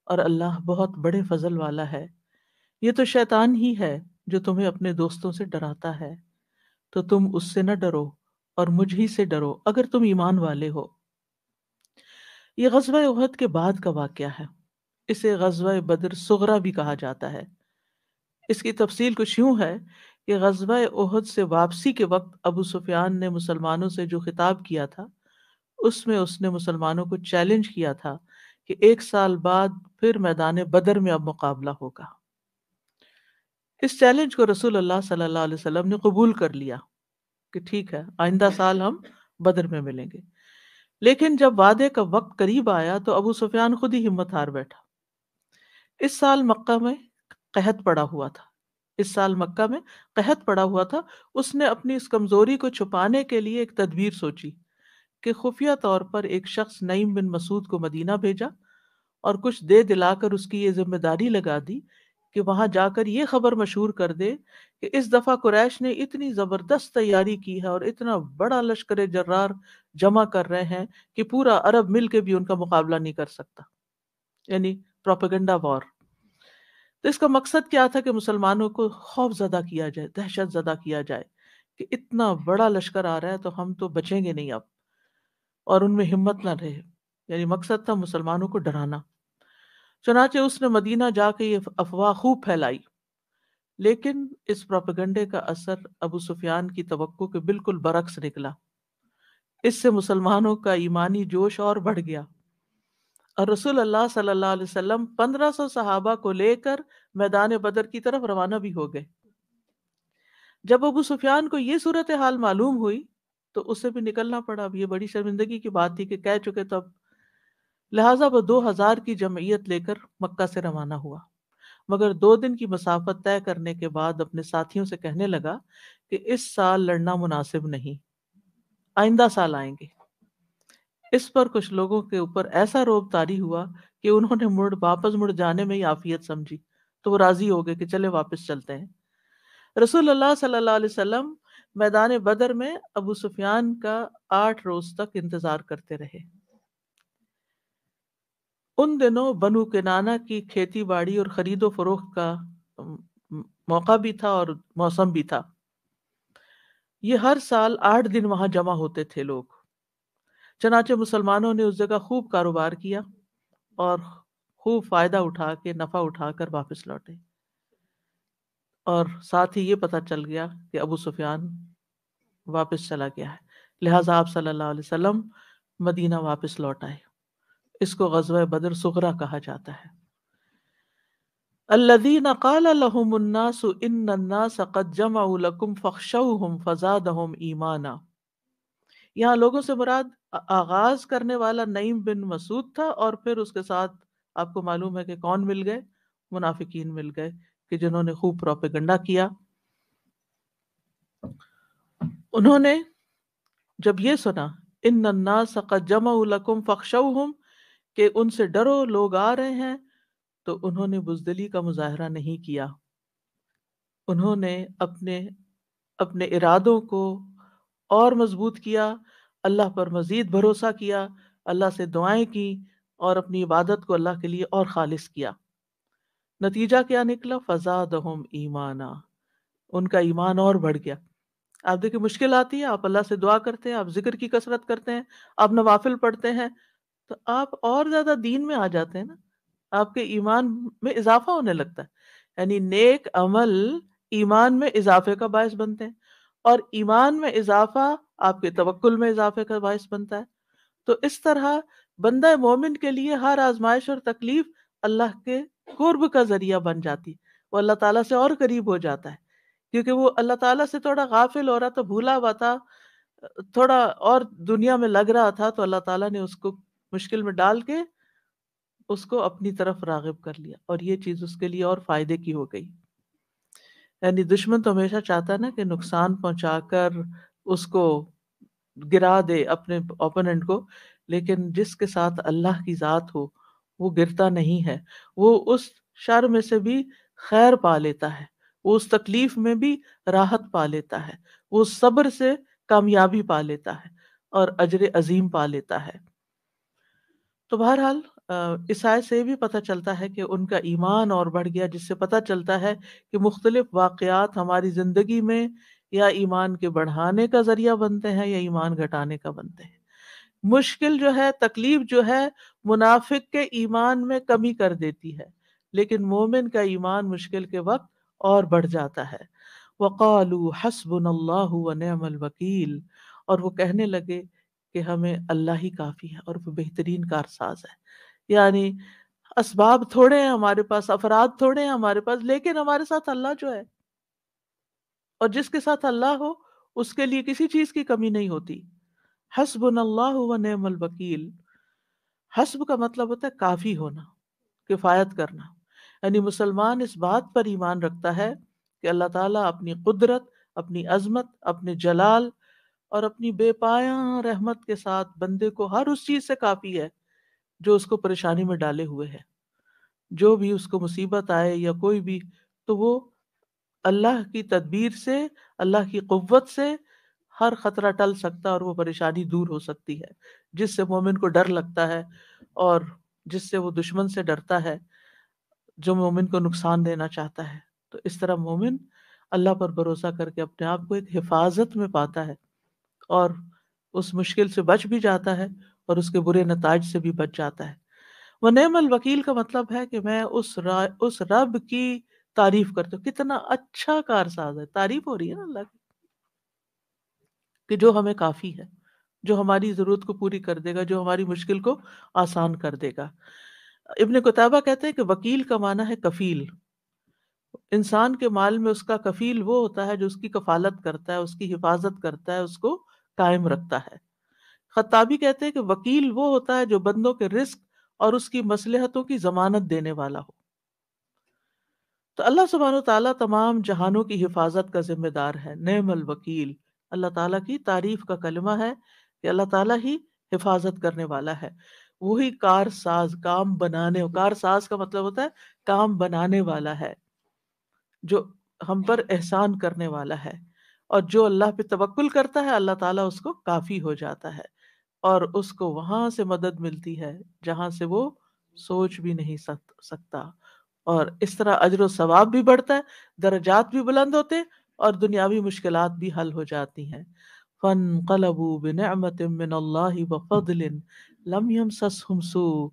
اور اللہ بہت بڑے فضل والا ہے۔ یہ تو شیطان ہی ہے جو تمہیں اپنے دوستوں سے ڈراتا ہے، تو تم اس سے نہ ڈرو اور مجھ ہی سے ڈرو اگر تم ایمان والے ہو۔ یہ غزوہ احد کے بعد کا واقعہ ہے، اسے غزوہ بدر صغرا بھی کہا جاتا ہے۔ اس کی تفصیل کچھ یوں ہے کہ غزوہ احد سے واپسی کے وقت ابو سفیان نے مسلمانوں سے جو خطاب کیا تھا، اس میں اس نے مسلمانوں کو چیلنج کیا تھا کہ 1 سال بعد پھر میدان بدر میں اب مقابلہ ہوگا۔ اس چیلنج کو رسول اللہ صلی اللہ علیہ وسلم نے قبول کر لیا کہ ٹھیک ہے، آئندہ سال ہم بدر میں ملیں گے۔ لیکن جب وعدے کا وقت قریب آیا تو ابو سفیان خود ہی ہمت ہار بیٹھا۔ اس سال مکہ میں قحط پڑا ہوا تھا، اس نے اپنی اس کمزوری کو چھپانے کے لیے ایک تدبیر سوچی کہ خفیہ طور پر ایک شخص نعیم بن مسعود کو مدینہ بھیجا اور کچھ دے دلا کر اس کی یہ ذمہ داری لگا دی کہ وہاں جا کر یہ خبر مشہور کر دے کہ اس دفعہ قریش نے اتنی زبردست تیاری کی ہے اور اتنا بڑا لشکر جرار جمع کر رہے ہیں کہ پورا عرب مل کے بھی ان کا مقابلہ نہیں کر سکتا، یعنی پروپیگنڈا وار۔ تو اس کا مقصد کیا تھا کہ مسلمانوں کو خوف زدہ کیا جائے، دہشت زدہ کیا جائے کہ اتنا بڑا لشکر آ رہا ہے تو ہم تو بچیں گے نہیں اب، اور ان میں ہمت نہ رہے، یعنی مقصد تھا مسلمانوں کو ڈرانا۔ چنانچہ اس نے مدینہ جا کے یہ افواہ خوب پھیلائی، لیکن اس پروپیگنڈے کا اثر ابو سفیان کی توقع کے بالکل برعکس نکلا۔ اس سے مسلمانوں کا ایمانی جوش اور بڑھ گیا، اور رسول اللہ صلی اللہ علیہ وسلم 1500 صحابہ کو لے کر میدان بدر کی طرف روانہ بھی ہو گئے۔ جب ابو سفیان کو یہ صورتحال معلوم ہوئی تو اسے بھی نکلنا پڑا۔ اب یہ بڑی شرمندگی کی بات تھی کہ کہہ چکے تو اب، لہٰذا وہ 2000 کی جمعیت لے کر مکہ سے روانہ ہوا، مگر 2 دن کی مسافت طے کرنے کے بعد اپنے ساتھیوں سے کہنے لگا کہ اس سال لڑنا مناسب نہیں، آئندہ سال آئیں گے۔ اس پر کچھ لوگوں کے اوپر ایسا رعب طاری ہوا کہ انہوں نے واپس مڑ جانے میں ہی عافیت سمجھی، تو وہ راضی ہو گئے کہ چلے واپس چلتے ہیں۔ رسول اللہ صلی اللہ علیہ وسلم میدان بدر میں ابو سفیان کا 8 روز تک انتظار کرتے رہے۔ ان دنوں بنو کنانہ کی کھیتی باڑی اور خرید و فروخت کا موقع بھی تھا اور موسم بھی تھا۔ یہ ہر سال 8 دن وہاں جمع ہوتے تھے لوگ۔ چنانچہ مسلمانوں نے اس جگہ خوب کاروبار کیا اور خوب فائدہ اٹھا کے نفع اٹھا کر واپس لوٹے، اور ساتھ ہی یہ پتہ چل گیا کہ ابو سفیان واپس چلا گیا ہے، لہٰذا آپ صلی اللہ علیہ وسلم مدینہ واپس لوٹ آئے۔ اس کو غزوہ بدر صغریٰ کہا جاتا ہے۔ الذین قال لهم الناس ان الناس قد جمعوا لكم فاخشوهم فزادهم ایمانا، یہاں لوگوں سے مراد آغاز کرنے والا نعیم بن مسعود تھا، اور پھر اس کے ساتھ آپ کو معلوم ہے کہ کون مل گئے؟ منافقین مل گئے کہ جنہوں نے خوب پروپیگنڈا کیا۔ انہوں نے جب یہ سنا ان الناس قد جمعوا لكم فاخشوهم کہ ان سے ڈرو، لوگ آ رہے ہیں، تو انہوں نے بزدلی کا مظاہرہ نہیں کیا۔ انہوں نے اپنے ارادوں کو اور مضبوط کیا، اللہ پر مزید بھروسہ کیا، اللہ سے دعائیں کی، اور اپنی عبادت کو اللہ کے لیے اور خالص کیا۔ نتیجہ کیا نکلا؟ فزادہم ایمانا، ان کا ایمان اور بڑھ گیا۔ آپ دیکھیں مشکل آتی ہے، آپ اللہ سے دعا کرتے ہیں، آپ ذکر کی کثرت کرتے ہیں، آپ نوافل پڑھتے ہیں، تو آپ اور زیادہ دین میں آ جاتے ہیں نا، آپ کے ایمان میں اضافہ ہونے لگتا ہے۔ یعنی نیک عمل ایمان میں اضافے کا باعث بنتے ہیں، اور ایمان میں اضافہ آپ کے توکل میں اضافے کا باعث بنتا ہے۔ تو اس طرح بندہ مومن کے لیے ہر آزمائش اور تکلیف اللہ کے قرب کا ذریعہ بن جاتی، وہ اللہ تعالیٰ سے اور قریب ہو جاتا ہے، کیونکہ وہ اللہ تعالیٰ سے تھوڑا غافل ہو رہا تھا، بھولا ہوا تھا، تھوڑا اور دنیا میں لگ رہا تھا، تو اللہ تعالیٰ نے اس کو مشکل میں ڈال کے اس کو اپنی طرف راغب کر لیا، اور یہ چیز اس کے لیے اور فائدے کی ہو گئی۔ یعنی دشمن تو ہمیشہ چاہتا ہے نا کہ نقصان پہنچا کر اس کو گرا دے اپنے اوپوننٹ کو، لیکن جس کے ساتھ اللہ کی ذات ہو وہ گرتا نہیں ہے، وہ اس شر میں سے بھی خیر پا لیتا ہے، وہ اس تکلیف میں بھی راحت پا لیتا ہے، وہ صبر سے کامیابی پا لیتا ہے اور اجر عظیم پا لیتا ہے۔ تو بہرحال اس آیت سے بھی پتہ چلتا ہے کہ ان کا ایمان اور بڑھ گیا، جس سے پتہ چلتا ہے کہ مختلف واقعات ہماری زندگی میں یا ایمان کے بڑھانے کا ذریعہ بنتے ہیں یا ایمان گھٹانے کا بنتے ہیں۔ مشکل جو ہے، تکلیف جو ہے، منافق کے ایمان میں کمی کر دیتی ہے، لیکن مومن کا ایمان مشکل کے وقت اور بڑھ جاتا ہے۔ وَقَالُوا حَسْبُنَا اللَّهُ وَنِعْمَ الْوَكِيلُ، اور وہ کہنے لگے کہ ہمیں اللہ ہی کافی ہے اور وہ بہترین کارساز ہے۔ یعنی اسباب تھوڑے ہیں ہمارے پاس، افراد تھوڑے ہیں ہمارے پاس، لیکن ہمارے ساتھ اللہ جو ہے، اور جس کے ساتھ اللہ ہو اس کے لیے کسی چیز کی کمی نہیں ہوتی۔ حسبنا اللہ ونعم الوکیل، حسب کا مطلب ہوتا ہے کافی ہونا، کفایت کرنا۔ یعنی مسلمان اس بات پر ایمان رکھتا ہے کہ اللہ تعالیٰ اپنی قدرت، اپنی عظمت، اپنے جلال اور اپنی بے پایاں رحمت کے ساتھ بندے کو ہر اس چیز سے کافی ہے جو اس کو پریشانی میں ڈالے ہوئے ہے۔ جو بھی اس کو مصیبت آئے یا کوئی بھی، تو وہ اللہ کی تدبیر سے، اللہ کی قوت سے ہر خطرہ ٹل سکتا ہے اور وہ پریشانی دور ہو سکتی ہے۔ جس سے مومن کو ڈر لگتا ہے اور جس سے وہ دشمن سے ڈرتا ہے جو مومن کو نقصان دینا چاہتا ہے، تو اس طرح مومن اللہ پر بھروسہ کر کے اپنے آپ کو ایک حفاظت میں پاتا ہے اور اس مشکل سے بچ بھی جاتا ہے اور اس کے برے نتائج سے بھی بچ جاتا ہے۔ وَنِعْمَ الْوَكِيلُ کا مطلب ہے کہ میں اس رب کی تعریف کرتا ہوں، کتنا اچھا کارساز ہے، تعریف ہو رہی ہے نا اللہ کی، کہ جو ہمیں کافی ہے، جو ہماری ضرورت کو پوری کر دے گا، جو ہماری مشکل کو آسان کر دے گا۔ ابن قتیبہ کہتے ہیں کہ وکیل کا معنی ہے کفیل۔ انسان کے مال میں اس کا کفیل وہ ہوتا ہے جو اس کی کفالت کرتا ہے، اس کی حفاظت کرتا ہے، اس کو قائم رکھتا ہے۔ خطابی کہتے ہیں کہ وکیل وہ ہوتا ہے جو بندوں کے رزق اور اس کی مصلحتوں کی ضمانت دینے والا ہو۔ تو اللہ سبحانہ وتعالیٰ تمام جہانوں کی حفاظت کا ذمہ دار ہے۔ نعم الوکیل اللہ تعالیٰ کی تعریف کا کلمہ ہے کہ اللہ تعالیٰ ہی حفاظت کرنے والا ہے، وہی کار ساز، کام بنانے، کار ساز کا مطلب ہوتا ہے کام بنانے والا ہے، جو ہم پر احسان کرنے والا ہے، اور جو اللہ پہ توکل کرتا ہے اللہ تعالیٰ اس کو کافی ہو جاتا ہے، اور اس کو وہاں سے مدد ملتی ہے جہاں سے وہ سوچ بھی نہیں سکتا، اور اس طرح اجر و ثواب بھی بڑھتا ہے، درجات بھی بلند ہوتے، اور دنیاوی مشکلات بھی حل ہو جاتی ہیں۔ فَانْقَلَبُوا بِنِعْمَةٍ مِّنَ اللَّهِ وَفَضْلٍ لَمْ يَمْسَسْهُمْ سُوءٌ۔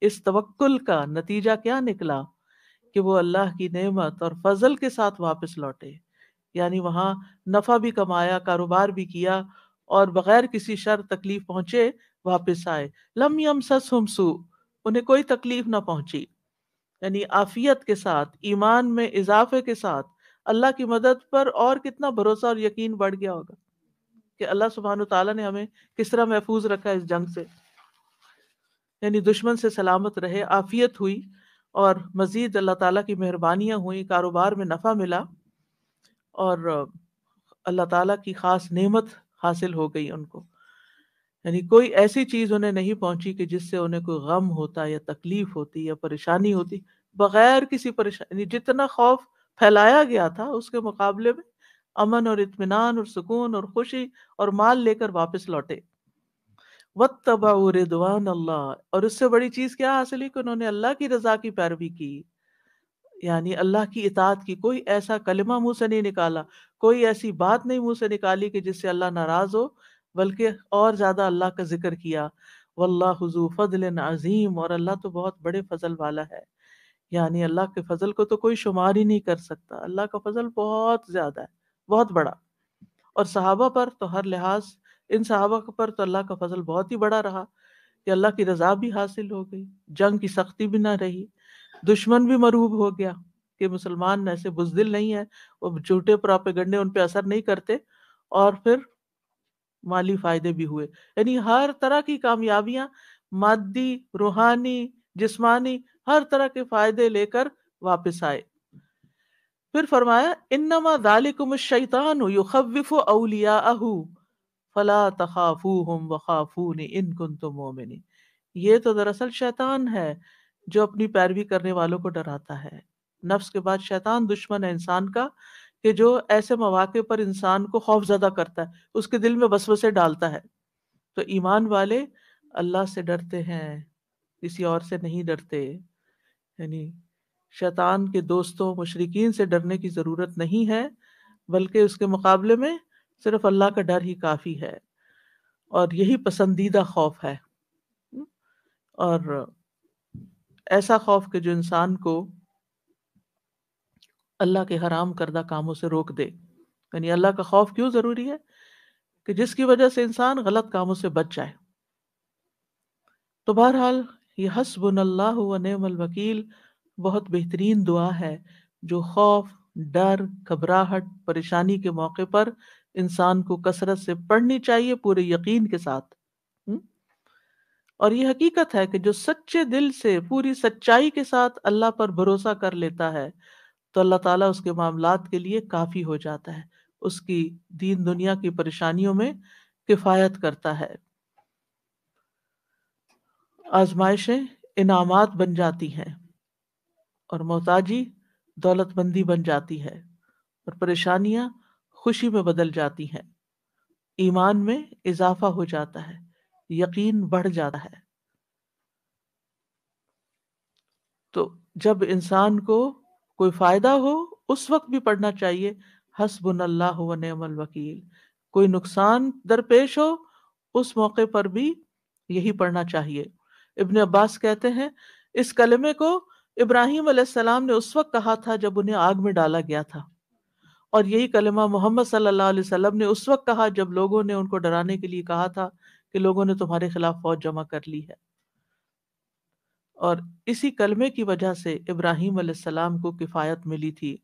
اس توکل کا نتیجہ کیا نکلا کہ وہ اللہ کی نعمت اور فضل کے ساتھ واپس لوٹے، یعنی وہاں نفع بھی کمایا، کاروبار بھی کیا، اور بغیر کسی شر تکلیف پہنچے واپس آئے۔ لم یمسسہم سوء، انہیں کوئی تکلیف نہ پہنچی، یعنی عافیت کے ساتھ، ایمان میں اضافے کے ساتھ، اللہ کی مدد پر اور کتنا بھروسہ اور یقین بڑھ گیا ہوگا کہ اللہ سبحانہ تعالیٰ نے ہمیں کس طرح محفوظ رکھا اس جنگ سے، یعنی دشمن سے سلامت رہے، عافیت ہوئی، اور مزید اللہ تعالیٰ کی مہربانیاں ہوئیں، کاروبار میں نفع ملا، اور اللہ تعالیٰ کی خاص نعمت حاصل ہو گئی ان کو، یعنی کوئی ایسی چیز انہیں نہیں پہنچی کہ جس سے انہیں کوئی غم ہوتا یا تکلیف ہوتی یا پریشانی ہوتی، بغیر کسی پریشانی، جتنا خوف پھیلایا گیا تھا اس کے مقابلے میں امن اور اطمینان اور سکون اور خوشی اور مال لے کر واپس لوٹے۔ واتبعوا رضوان اللہ، اور اس سے بڑی چیز کیا حاصل ہوئی کہ انہوں نے اللہ کی رضا کی پیروی کی، یعنی اللہ کی اطاعت کی، کوئی ایسا کلمہ منہ سے نہیں نکالا، کوئی ایسی بات نہیں منہ سے نکالی کہ جس سے اللہ ناراض ہو، بلکہ اور زیادہ اللہ کا ذکر کیا۔ واللہ ذو فضل عظیم، اور اللہ تو بہت بڑے فضل والا ہے، یعنی اللہ کے فضل کو تو کوئی شمار ہی نہیں کر سکتا، اللہ کا فضل بہت زیادہ ہے، بہت بڑا، اور صحابہ پر تو ہر لحاظ، ان صحابہ پر تو اللہ کا فضل بہت ہی بڑا رہا کہ اللہ کی رضا بھی حاصل ہو گئی، جنگ کی سختی بھی نہ رہی، دشمن بھی مرعوب ہو گیا کہ مسلمان ایسے بزدل نہیں ہے، وہ جھوٹے پراپیگنڈے ان پہ اثر نہیں کرتے، اور پھر مالی فائدے بھی ہوئے، یعنی ہر طرح کی کامیابیاں، مادی، روحانی، جسمانی، ہر طرح کے فائدے لے کر واپس آئے۔ پھر فرمایا انما ذالکم الشیطان یخوف اولیاءہ فلا تخافوہم وخافون ان کنتم مؤمنین، یہ تو دراصل شیطان ہے جو اپنی پیروی کرنے والوں کو ڈراتا ہے۔ نفس کے بعد شیطان دشمن ہے انسان کا، کہ جو ایسے مواقع پر انسان کو خوف زدہ کرتا ہے، اس کے دل میں وسوسے ڈالتا ہے۔ تو ایمان والے اللہ سے ڈرتے ہیں، کسی اور سے نہیں ڈرتے، یعنی شیطان کے دوستوں مشرکین سے ڈرنے کی ضرورت نہیں ہے، بلکہ اس کے مقابلے میں صرف اللہ کا ڈر ہی کافی ہے، اور یہی پسندیدہ خوف ہے، اور ایسا خوف کہ جو انسان کو اللہ کے حرام کردہ کاموں سے روک دے۔ یعنی اللہ کا خوف کیوں ضروری ہے؟ کہ جس کی وجہ سے انسان غلط کاموں سے بچ جائے۔ تو بہرحال یہ حسبنا اللہ و نعم الوکیل بہت بہترین دعا ہے جو خوف، ڈر، گھبراہٹ، پریشانی کے موقع پر انسان کو کثرت سے پڑھنی چاہیے پورے یقین کے ساتھ۔ اور یہ حقیقت ہے کہ جو سچے دل سے پوری سچائی کے ساتھ اللہ پر بھروسہ کر لیتا ہے تو اللہ تعالیٰ اس کے معاملات کے لیے کافی ہو جاتا ہے، اس کی دین دنیا کی پریشانیوں میں کفایت کرتا ہے۔ آزمائشیں انعامات بن جاتی ہیں، اور محتاجی دولت مندی بن جاتی ہے، اور پریشانیاں خوشی میں بدل جاتی ہیں، ایمان میں اضافہ ہو جاتا ہے، یقین بڑھ جاتا ہے۔ تو جب انسان کو کوئی فائدہ ہو اس وقت بھی پڑھنا چاہیے حسبنا اللہ و نعم الوکیل، کوئی نقصان درپیش ہو اس موقع پر بھی یہی پڑھنا چاہیے۔ ابن عباس کہتے ہیں اس کلمے کو ابراہیم علیہ السلام نے اس وقت کہا تھا جب انہیں آگ میں ڈالا گیا تھا، اور یہی کلمہ محمد صلی اللہ علیہ وسلم نے اس وقت کہا جب لوگوں نے ان کو ڈرانے کے لیے کہا تھا کہ لوگوں نے تمہارے خلاف فوج جمع کر لی ہے، اور اسی کلمے کی وجہ سے ابراہیم علیہ السلام کو کفایت ملی تھی۔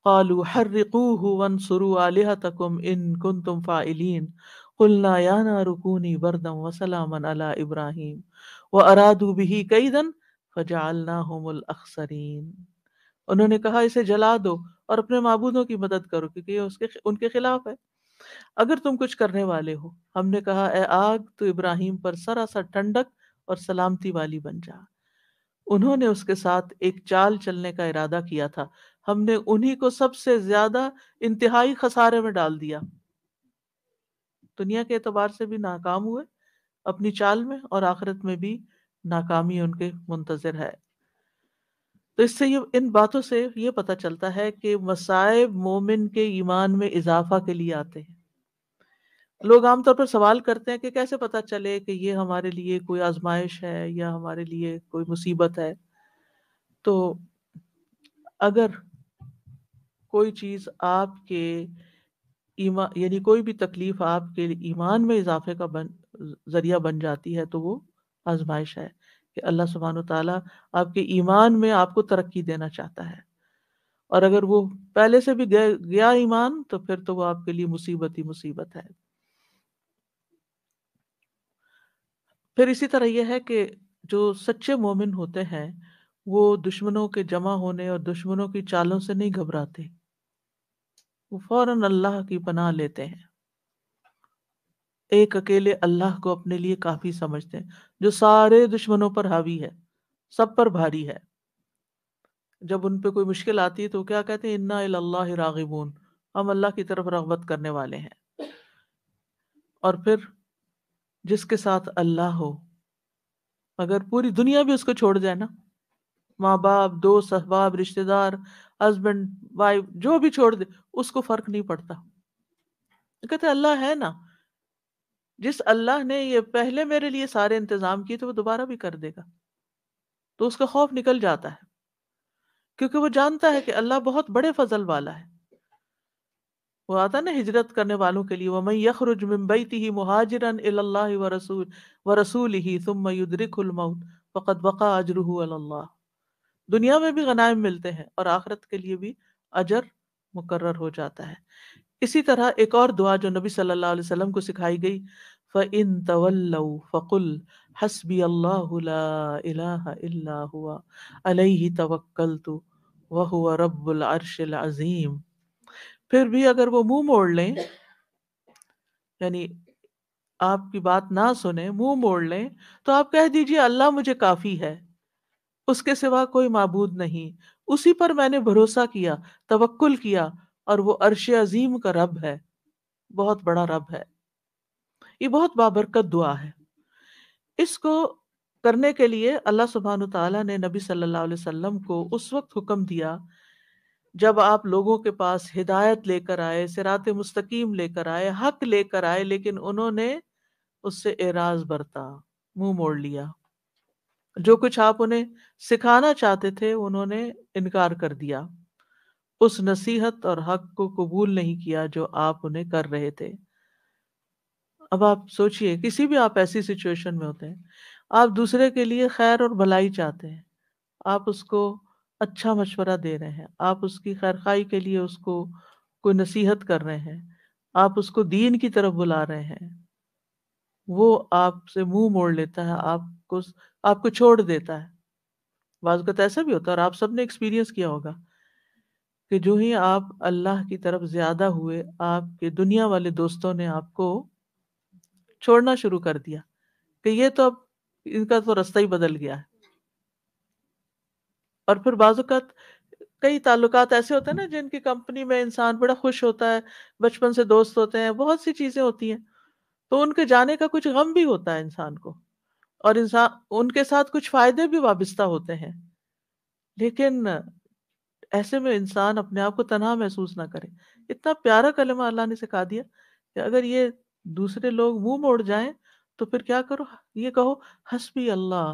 قالوا حرقوه وانصروا آلهتكم ان كنتم فاعلين قلنا يا نار كوني بردا وسلاما على ابراہیم وارادوا به كيدا فجعلناهم الاخسرين، انہوں نے کہا اسے جلا دو اور اپنے معبودوں کی مدد کرو کیونکہ یہ ان کے خلاف ہے، اگر تم کچھ کرنے والے ہو۔ ہم نے کہا اے آگ تو ابراہیم پر سراسر ٹھنڈک اور سلامتی والی بن جا۔ انہوں نے اس کے ساتھ ایک چال چلنے کا ارادہ کیا تھا، ہم نے انہی کو سب سے زیادہ انتہائی خسارے میں ڈال دیا، دنیا کے اعتبار سے بھی ناکام ہوئے اپنی چال میں، اور آخرت میں بھی ناکامی ان کے منتظر ہے۔ تو اس سے ان باتوں سے یہ پتہ چلتا ہے کہ مصائب مومن کے ایمان میں اضافہ کے لیے آتے ہیں۔ لوگ عام طور پر سوال کرتے ہیں کہ کیسے پتہ چلے کہ یہ ہمارے لیے کوئی آزمائش ہے یا ہمارے لیے کوئی مصیبت ہے؟ تو اگر کوئی چیز آپ کے ایمان، یعنی کوئی بھی تکلیف آپ کے ایمان میں اضافے کا ذریعہ بن جاتی ہے، تو وہ آزمائش ہے کہ اللہ سبحانہ و تعالیٰ آپ کے ایمان میں آپ کو ترقی دینا چاہتا ہے، اور اگر وہ پہلے سے بھی گیا ایمان تو پھر تو وہ آپ کے لیے مصیبت ہی مصیبت ہے۔ پھر اسی طرح یہ ہے کہ جو سچے مومن ہوتے ہیں وہ دشمنوں کے جمع ہونے اور دشمنوں کی چالوں سے نہیں گھبراتے، وہ فوراً اللہ کی پناہ لیتے ہیں، ایک اکیلے اللہ کو اپنے لیے کافی سمجھتے ہیں، جو سارے دشمنوں پر حاوی ہے، سب پر بھاری ہے۔ جب ان پہ کوئی مشکل آتی ہے تو کیا کہتے ہیں؟ انا الی اللہ راغبون، ہم اللہ کی طرف رغبت کرنے والے ہیں۔ اور پھر جس کے ساتھ اللہ ہو، اگر پوری دنیا بھی اس کو چھوڑ جائے نا، ماں باپ، دوست احباب، رشتہ دار، ہسبینڈ وائف، جو بھی چھوڑ دے، اس کو فرق نہیں پڑتا، کہتے اللہ ہے نا، جس اللہ نے یہ پہلے میرے لیے سارے انتظام کیے تو وہ دوبارہ بھی کر دے گا، تو اس کا خوف نکل جاتا ہے، کیونکہ وہ جانتا ہے کہ اللہ بہت بڑے فضل والا ہے۔ وہ آتا نا ہجرت کرنے والوں کے لیے، وَمَن يَخْرُجْ مِن بَيْتِهِ مُهَاجِرًا إِلَى اللَّهِ وَرَسُولِهِ ثُمَّ يُدْرِكْهُ الْمَوْتُ فَقَدْ وَقَعَ أَجْرُهُ عَلَى اللَّهِ، دنیا میں بھی غنائم ملتے ہیں اور آخرت کے لیے بھی اجر مقرر ہو جاتا ہے۔ اسی طرح ایک اور دعا جو نبی صلی اللہ علیہ وسلم کو سکھائی گئی، فَإِن تَوَلَّوْا فَقُلْ حَسْبِيَ اللَّهُ لَا إِلَٰهَ إِلَّا هُوَ عَلَيْهِ تَوَكَّلْتُ وَهُوَ رَبُّ الْعَرْشِ الْعَظِيمِ۔ پھر بھی اگر وہ منہ موڑ لیں، یعنی آپ کی بات نہ سنیں، منہ موڑ لیں، تو آپ کہہ دیجئے اللہ مجھے کافی ہے، اس کے سوا کوئی معبود نہیں، اسی پر میں نے بھروسہ کیا، توکل کیا، اور وہ عرش عظیم کا رب ہے، بہت بڑا رب ہے۔ یہ بہت بابرکت دعا ہے۔ اس کو کرنے کے لیے اللہ سبحانہ تعالیٰ نے نبی صلی اللہ علیہ وسلم کو اس وقت حکم دیا جب آپ لوگوں کے پاس ہدایت لے کر آئے، صراط مستقیم لے کر آئے، حق لے کر آئے، لیکن انہوں نے اس سے اعراض برتا، منہ موڑ لیا، جو کچھ آپ انہیں سکھانا چاہتے تھے انہوں نے انکار کر دیا، اس نصیحت اور حق کو قبول نہیں کیا جو آپ انہیں کر رہے تھے۔ اب آپ سوچئے، کسی بھی آپ ایسی سچویشن میں ہوتے ہیں، آپ دوسرے کے لیے خیر اور بھلائی چاہتے ہیں، آپ اس کو اچھا مشورہ دے رہے ہیں، آپ اس کی خیر خواہی کے لیے اس کو کوئی نصیحت کر رہے ہیں، آپ اس کو دین کی طرف بلا رہے ہیں، وہ آپ سے منہ موڑ لیتا ہے، آپ کو چھوڑ دیتا ہے۔ بعض اوقات ایسا بھی ہوتا ہے، اور آپ سب نے ایکسپیرینس کیا ہوگا کہ جو ہی آپ اللہ کی طرف زیادہ ہوئے، آپ کے دنیا والے دوستوں نے آپ کو چھوڑنا شروع کر دیا کہ یہ تو اب ان کا تو راستہ ہی بدل گیا ہے۔ اور پھر بعض اوقات کئی تعلقات ایسے ہوتے ہیں نا جن کی کمپنی میں انسان بڑا خوش ہوتا ہے، بچپن سے دوست ہوتے ہیں، بہت سی چیزیں ہوتی ہیں، تو ان کے جانے کا کچھ غم بھی ہوتا ہے انسان کو، اور ان کے ساتھ کچھ فائدے بھی وابستہ ہوتے ہیں، لیکن ایسے میں انسان اپنے آپ کو تنہا محسوس نہ کرے۔ اتنا پیارا کلمہ اللہ نے سکھا دیا کہ اگر یہ دوسرے لوگ منہ موڑ جائیں تو پھر کیا کرو؟ یہ کہو حسبی اللہ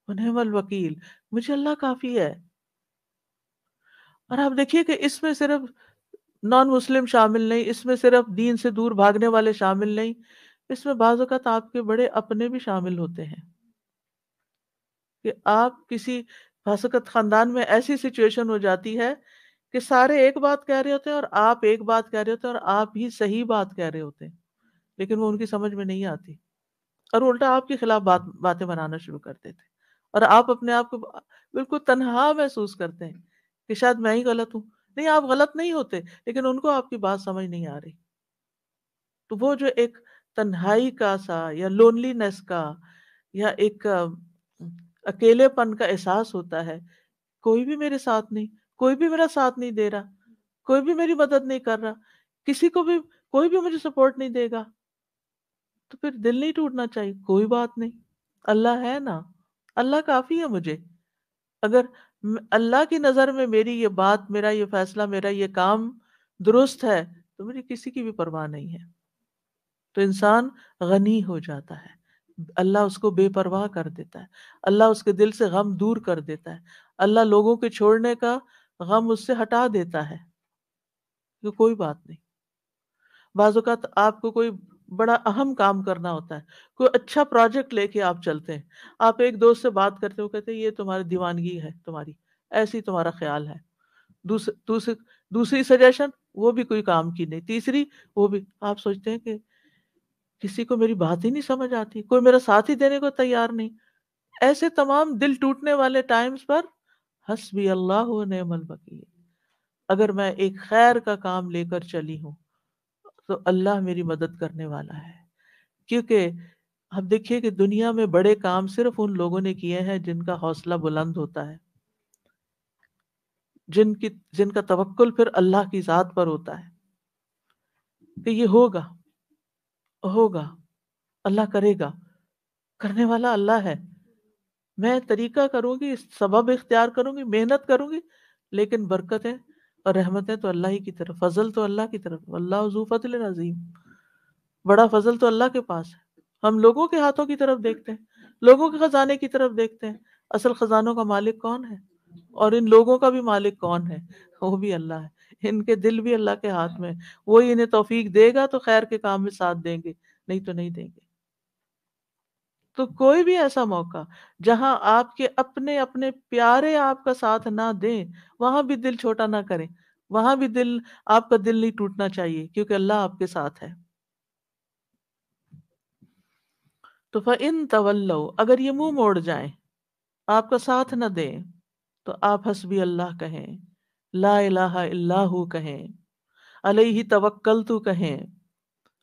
ونعم الوکیل، مجھے اللہ کافی ہے۔ اور آپ دیکھیے کہ اس میں صرف نان مسلم شامل نہیں، اس میں صرف دین سے دور بھاگنے والے شامل نہیں، اس میں بعض اوقات آپ کے بڑے اپنے بھی شامل ہوتے ہیں کہ آپ کسی فاسقت خاندان میں ایسی سچویشن ہو جاتی ہے کہ سارے ایک بات کہہ رہے ہوتے ہیں اور آپ ایک بات کہہ رہے ہوتے ہیں، اور آپ ہی صحیح بات کہہ رہے ہوتے ہیں، لیکن وہ ان کی سمجھ میں نہیں آتی، اور الٹا آپ کے خلاف باتیں بنانا شروع کر دیتے ہیں، اور آپ اپنے آپ کو بالکل تنہا محسوس کرتے ہیں کہ شاید میں ہی غلط ہوں۔ نہیں، آپ غلط نہیں ہوتے، لیکن ان کو آپ کی بات سمجھ نہیں آ رہی۔ تو وہ جو ایک تنہائی کا سا یا لونلی نیس کا یا ایک اکیلے پن کا احساس ہوتا ہے، کوئی بھی میرے ساتھ نہیں، کوئی بھی میرا ساتھ نہیں دے رہا، کوئی بھی میری مدد نہیں کر رہا، کسی کو بھی کوئی بھی مجھے سپورٹ نہیں دے گا، تو پھر دل نہیں ٹوٹنا چاہیے. کوئی بات نہیں، اللہ ہے نا، اللہ کافی ہے مجھے. اگر اللہ کی نظر میں میری یہ بات، میرا یہ فیصلہ، میرا یہ کام درست ہے تو میری کسی کی بھی پرواہ نہیں ہے. تو انسان غنی ہو جاتا ہے، اللہ اس کو بے پرواہ کر دیتا ہے، اللہ اس کے دل سے غم دور کر دیتا ہے، اللہ لوگوں کے چھوڑنے کا غم اس سے ہٹا دیتا ہے کہ کوئی بات نہیں. بعض اوقات آپ کو کوئی بڑا اہم کام کرنا ہوتا ہے، کوئی اچھا پروجیکٹ لے کے آپ چلتے ہیں، آپ ایک دوست سے بات کرتے ہو، کہتے ہیں یہ تمہاری دیوانگی ہے، تمہاری ایسی تمہارا خیال ہے. دوسری سجیشن وہ بھی کوئی کام کی نہیں، تیسری وہ بھی. آپ سوچتے ہیں کہ کسی کو میری بات ہی نہیں سمجھ آتی، کوئی میرا ساتھ ہی دینے کو تیار نہیں. ایسے تمام دل ٹوٹنے والے ٹائمز پر حسبی اللہ و نعم الوکیل، اگر میں ایک خیر کا کام لے کر چلی ہوں تو اللہ میری مدد کرنے والا ہے. کیونکہ آپ دیکھیے کہ دنیا میں بڑے کام صرف ان لوگوں نے کیے ہیں جن کا حوصلہ بلند ہوتا ہے، جن کا توکل پھر اللہ کی ذات پر ہوتا ہے کہ یہ ہوگا، ہوگا، اللہ کرے گا، کرنے والا اللہ ہے. میں طریقہ کروں گی، سبب اختیار کروں گی، محنت کروں گی، لیکن برکتیں اور رحمتیں تو اللہ ہی کی طرف، فضل تو اللہ کی طرف. اللہ ذو فضل عظیم، بڑا فضل تو اللہ کے پاس ہے. ہم لوگوں کے ہاتھوں کی طرف دیکھتے ہیں، لوگوں کے خزانے کی طرف دیکھتے ہیں، اصل خزانوں کا مالک کون ہے؟ اور ان لوگوں کا بھی مالک کون ہے؟ وہ بھی اللہ ہے. ان کے دل بھی اللہ کے ہاتھ میں، وہی انہیں توفیق دے گا تو خیر کے کام میں ساتھ دیں گے، نہیں تو نہیں دیں گے. تو کوئی بھی ایسا موقع جہاں آپ کے اپنے اپنے پیارے آپ کا ساتھ نہ دیں، وہاں بھی دل چھوٹا نہ کریں، وہاں بھی آپ کا دل نہیں ٹوٹنا چاہیے، کیونکہ اللہ آپ کے ساتھ ہے. تو فَإِن تَوَلَّوْا، اگر یہ منہ موڑ جائیں، آپ کا ساتھ نہ دیں، تو آپ حسبی اللہ کہیں، لا الہ الا ہو کہیں، علیہ توکلت کہیں،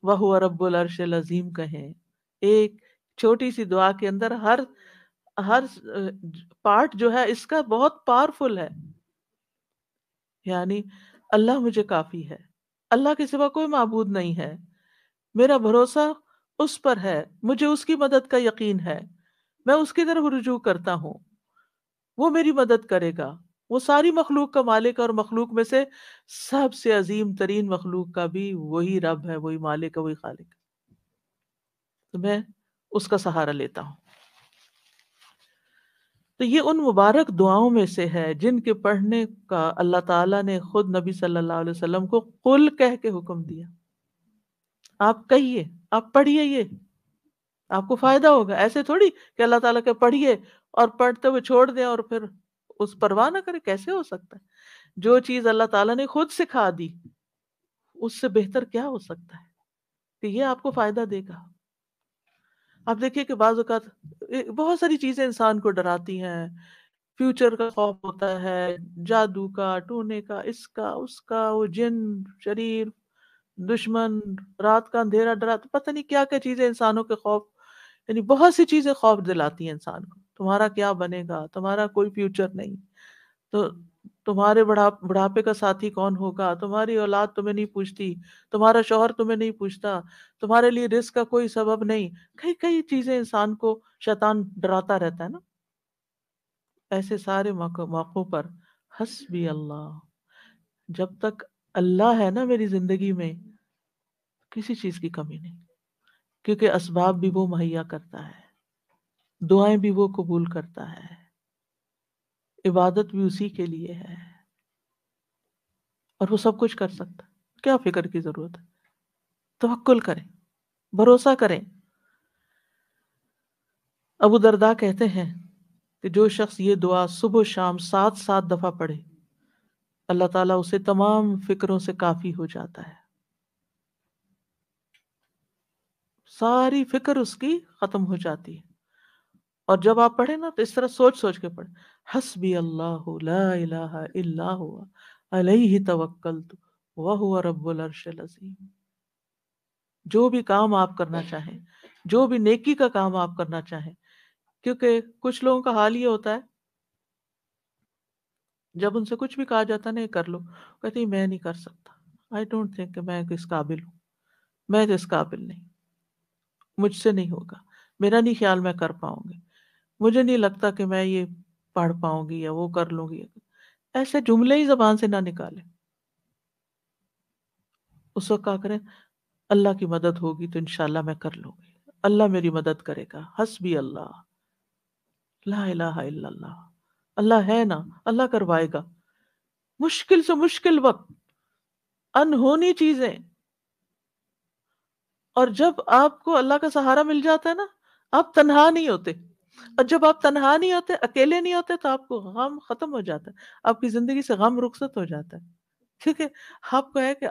وَهُوَ رَبُّ الْعَرْشِ الْعَظِيمِ کہیں. ایک چھوٹی سی دعا کے اندر ہر پارٹ جو ہے اس کا بہت پاورفل ہے. یعنی اللہ مجھے کافی ہے، اللہ کے سوا کوئی معبود نہیں ہے، میرا بھروسہ اس پر ہے، مجھے اس کی مدد کا یقین ہے، میں اس کی طرف رجوع کرتا ہوں، وہ میری مدد کرے گا. وہ ساری مخلوق کا مالک ہے، اور مخلوق میں سے سب سے عظیم ترین مخلوق کا بھی وہی رب ہے، وہی مالک ہے، وہی خالق ہے. تو میں اس کا سہارا لیتا ہوں. تو یہ ان مبارک دعاؤں میں سے ہے جن کے پڑھنے کا اللہ تعالیٰ نے خود نبی صلی اللہ علیہ وسلم کو قل کہہ کے حکم دیا. آپ کہیے، آپ پڑھیے، یہ آپ کو فائدہ ہوگا. ایسے تھوڑی کہ اللہ تعالیٰ کے پڑھیے اور پڑھتے ہوئے چھوڑ دیں اور پھر اس پرواہ نہ کرے. کیسے ہو سکتا ہے؟ جو چیز اللہ تعالیٰ نے خود سکھا دی، اس سے بہتر کیا ہو سکتا ہے کہ یہ آپ کو فائدہ دے گا. آپ دیکھیے کہ بعض اوقات بہت ساری چیزیں انسان کو ڈراتی ہیں. فیوچر کا خوف ہوتا ہے، جادو کا، ٹونے کا، اس کا، اس کا، وہ جن، شریر، دشمن، رات کا اندھیرا ڈراتا، پتہ نہیں کیا کیا چیزیں انسانوں کے خوف، یعنی بہت سی چیزیں خوف دلاتی ہیں انسان کو. تمہارا کیا بنے گا، تمہارا کوئی فیوچر نہیں، تو تمہارے بڑھاپے کا ساتھی کون ہوگا، تمہاری اولاد تمہیں نہیں پوچھتی، تمہارا شوہر تمہیں نہیں پوچھتا، تمہارے لیے رزق کا کوئی سبب نہیں. کئی چیزیں انسان کو شیطان ڈراتا رہتا ہے نا. ایسے سارے موقعوں پر حسبی اللہ، جب تک اللہ ہے نا میری زندگی میں، کسی چیز کی کمی نہیں، کیونکہ اسباب بھی وہ مہیا کرتا ہے، دعائیں بھی وہ قبول کرتا ہے، عبادت بھی اسی کے لیے ہے، اور وہ سب کچھ کر سکتا. کیا فکر کی ضرورت ہے؟ توکل کریں، بھروسہ کریں. ابو درداء کہتے ہیں کہ جو شخص یہ دعا صبح و شام 7 دفعہ پڑھے، اللہ تعالیٰ اسے تمام فکروں سے کافی ہو جاتا ہے. ساری فکر اس کی ختم ہو جاتی ہے. اور جب آپ پڑھیں نا تو اس طرح سوچ سوچ کے پڑھیں، حسبی اللہ لا الہ الا ہوا علیہ توکلت وہو رب العرش العظیم. جو بھی کام آپ کرنا چاہیں، جو بھی نیکی کا کام آپ کرنا چاہیں، کیونکہ کچھ لوگوں کا حال یہ ہوتا ہے جب ان سے کچھ بھی کہا جاتا نہیں کر لو، کہتی میں نہیں کر سکتا، آئی ڈونٹ تھنک کہ میں اس قابل ہوں، میں تو اس قابل نہیں، مجھ سے نہیں ہوگا، میرا نہیں خیال میں کر پاؤں گی، مجھے نہیں لگتا کہ میں یہ پڑھ پاؤں گی یا وہ کر لوں گی. ایسے جملے ہی زبان سے نہ نکالے. اس وقت کیا کریں؟ اللہ کی مدد ہوگی تو انشاءاللہ میں کر لوں گی، اللہ میری مدد کرے گا، حسبی اللہ، لا الہ الا اللہ، اللہ ہے نا، اللہ کروائے گا. مشکل سے مشکل وقت، انہونی چیزیں، اور جب آپ کو اللہ کا سہارا مل جاتا ہے نا، آپ تنہا نہیں ہوتے. اور جب آپ تنہا نہیں ہوتے، اکیلے نہیں ہوتے، تو آپ کو غم ختم ہو جاتا ہے، آپ کی زندگی سے غم رخصت ہو جاتا ہے. ٹھیک ہے، آپ کو ہے کہ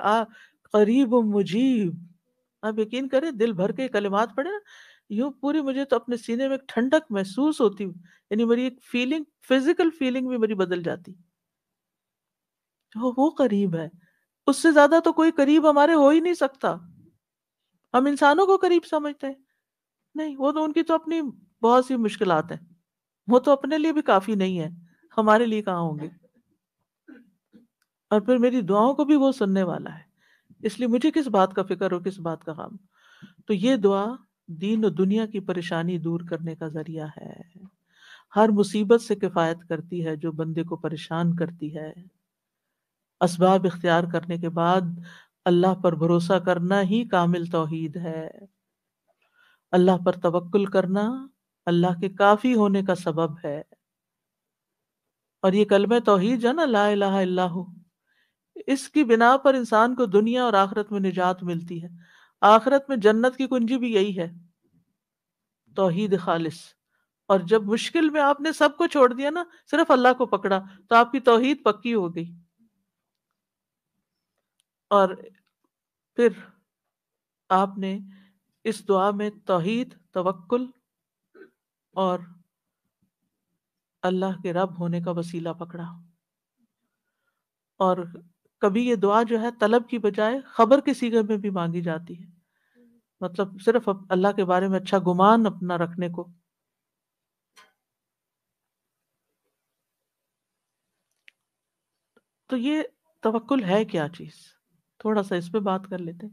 قریب و مجیب. آپ یقین کریں، دل بھر کے کلمات پڑھے نا، یوں پوری مجھے تو اپنے سینے میں ایک ٹھنڈک محسوس ہوتی، یعنی میری ایک فیلنگ، فزیکل فیلنگ بھی میری بدل جاتی. وہ قریب ہے، اس سے زیادہ تو کوئی قریب ہمارے ہو ہی نہیں سکتا. ہم انسانوں کو قریب سمجھتے ہیں، نہیں، وہ تو ان کی تو اپنی بہت سی مشکلات ہیں، وہ تو اپنے لیے بھی کافی نہیں ہے، ہمارے لیے کہاں ہوں گے. اور پھر میری دعاؤں کو بھی وہ سننے والا ہے، اس لیے مجھے کس بات کا فکر ہو، کس بات کا غم. تو یہ دعا دین و دنیا کی پریشانی دور کرنے کا ذریعہ ہے، ہر مصیبت سے کفایت کرتی ہے جو بندے کو پریشان کرتی ہے. اسباب اختیار کرنے کے بعد اللہ پر بھروسہ کرنا ہی کامل توحید ہے. اللہ پر توکل کرنا اللہ کے کافی ہونے کا سبب ہے. اور یہ کلمہ توحید جو ہے نا، لا الہ الا ہو، اس کی بنا پر انسان کو دنیا اور آخرت میں نجات ملتی ہے. آخرت میں جنت کی کنجی بھی یہی ہے، توحید خالص. اور جب مشکل میں آپ نے سب کو چھوڑ دیا نا، صرف اللہ کو پکڑا، تو آپ کی توحید پکی ہو گئی. اور پھر آپ نے اس دعا میں توحید، توکل اور اللہ کے رب ہونے کا وسیلہ پکڑا. اور کبھی یہ دعا جو ہے طلب کی بجائے خبر کے صیغے میں بھی مانگی جاتی ہے، مطلب صرف اللہ کے بارے میں اچھا گمان اپنا رکھنے کو. تو یہ توکل ہے کیا چیز؟ تھوڑا سا اس پہ بات کر لیتے ہیں.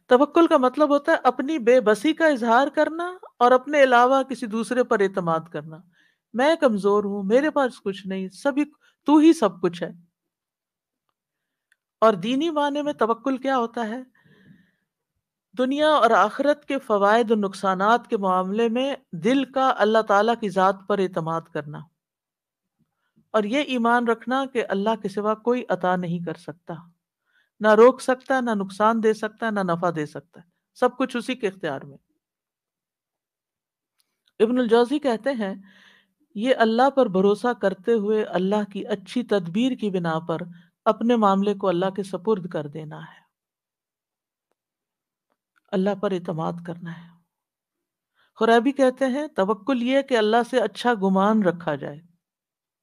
توکل کا مطلب ہوتا ہے اپنی بے بسی کا اظہار کرنا اور اپنے علاوہ کسی دوسرے پر اعتماد کرنا. میں کمزور ہوں، میرے پاس کچھ نہیں، سبھی تو ہی سب کچھ ہے. اور دینی معنی میں توکل کیا ہوتا ہے؟ دنیا اور آخرت کے فوائد و نقصانات کے معاملے میں دل کا اللہ تعالیٰ کی ذات پر اعتماد کرنا، اور یہ ایمان رکھنا کہ اللہ کے سوا کوئی عطا نہیں کر سکتا، نہ روک سکتا، نہ نقصان دے سکتا، نہ نفع دے سکتا، سب کچھ اسی کے اختیار میں. ابن الجوزی کہتے ہیں یہ اللہ پر بھروسہ کرتے ہوئے اللہ کی اچھی تدبیر کی بنا پر اپنے معاملے کو اللہ کے سپرد کر دینا ہے، اللہ پر اعتماد کرنا ہے. خرابی کہتے ہیں توکل یہ کہ اللہ سے اچھا گمان رکھا جائے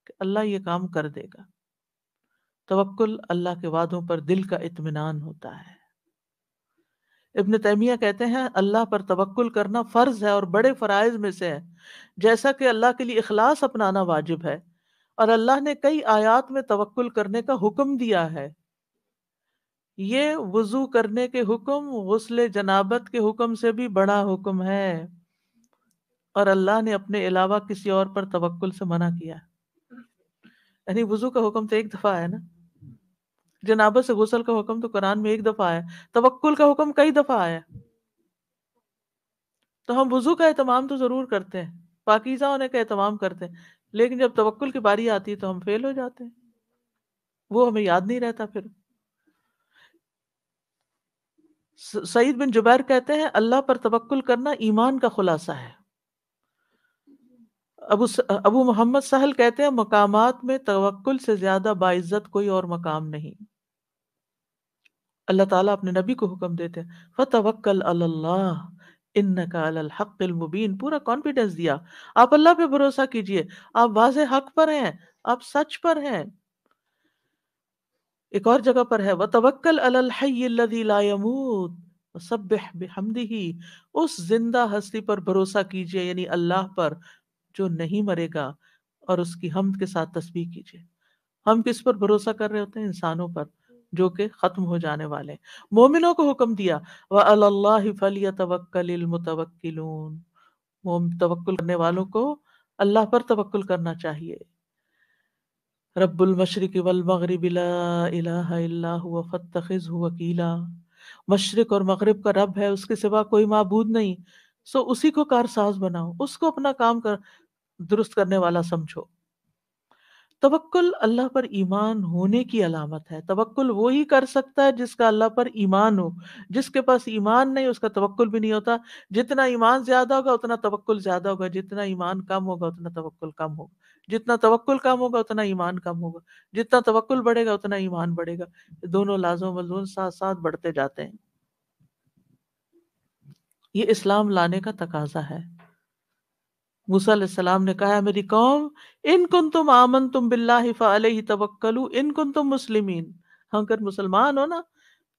کہ اللہ یہ کام کر دے گا. توکل اللہ کے وعدوں پر دل کا اطمینان ہوتا ہے. ابن تیمیہ کہتے ہیں اللہ پر توکل کرنا فرض ہے اور بڑے فرائض میں سے ہے، جیسا کہ اللہ کے لیے اخلاص اپنانا واجب ہے، اور اللہ نے کئی آیات میں توکل کرنے کا حکم دیا ہے. یہ وضو کرنے کے حکم غسل جنابت کے حکم سے بھی بڑا حکم ہے، اور اللہ نے اپنے علاوہ کسی اور پر توکل سے منع کیا. یعنی وضو کا حکم تو ایک دفعہ ہے نا، جنابت سے غسل کا حکم تو قرآن میں ایک دفعہ ہے، توکل کا حکم کئی دفعہ آیا. تو ہم وضو کا اہتمام تو ضرور کرتے ہیں، پاکیزہ ہونے کا اہتمام کرتے ہیں، لیکن جب توکل کی باری آتی ہے تو ہم فیل ہو جاتے ہیں، وہ ہمیں یاد نہیں رہتا. پھر سعید بن جبیر کہتے ہیں اللہ پر توکل کرنا ایمان کا خلاصہ ہے. ابو محمد سہل کہتے ہیں مقامات میں توکل سے زیادہ باعزت کوئی اور مقام نہیں. اللہ تعالیٰ اپنے نبی کو حکم دیتے ہیں فَتَوَكَّلْ عَلَى اللَّهِ إِنَّكَ عَلَى الْحَقِّ الْمُبِينِ، پورا کانفیڈنس دیا، آپ اللہ پہ بھروسہ کیجئے، آپ واضح حق پر ہیں، آپ سچ پر ہیں. ایک اور جگہ پر ہے وَتَوَكَّلْ عَلَى الْحَيِّ الَّذِي لَا يَمُوتُ وَسَبِّحْ بِحَمْدِهِ، اس زندہ ہستی پر بھروسہ کیجئے، یعنی اللہ پر جو نہیں مرے گا، اور اس کی حمد کے ساتھ تسبیح کیجئے. ہم کس پر بھروسہ کر رہے ہوتے ہیں؟ انسانوں پر جو کہ ختم ہو جانے والے ہیں۔ مومنوں کو حکم دیا وَعَلَى اللَّهِ فَلْيَتَوَكَّلِ الْمُتَوَكِّلُونَ، وہ توکل کرنے والوں کو اللہ پر توکل کرنا چاہیے۔ رب المشرق والمغرب لا الہ الا هو فاتخذہ وکیلا، مشرق اور مغرب کا رب ہے، اس کے سوا کوئی معبود نہیں، سو اسی کو کارساز بناؤ، اس کو اپنا کام درست کرنے والا سمجھو۔ توکل اللہ پر ایمان ہونے کی علامت ہے۔ توکل وہی کر سکتا ہے جس کا اللہ پر ایمان ہو، جس کے پاس ایمان نہیں اس کا توکل بھی نہیں ہوتا۔ جتنا ایمان زیادہ ہوگا اتنا توکل زیادہ ہوگا، جتنا ایمان کم ہوگا اتنا توکل کم ہوگا، جتنا توکل کم ہوگا اتنا ایمان کم ہوگا، جتنا توکل بڑھے گا اتنا ایمان بڑھے گا۔ دونوں لازم و ملزوم ساتھ ساتھ بڑھتے جاتے ہیں۔ یہ اسلام لانے کا تقاضا ہے۔ موسیٰ علیہ السلام نے کہا میری قوم ان کنتم آمنتم باللہ فعلیہ توکلوا ان کنتم مسلمین، اگر مسلمان ہو نا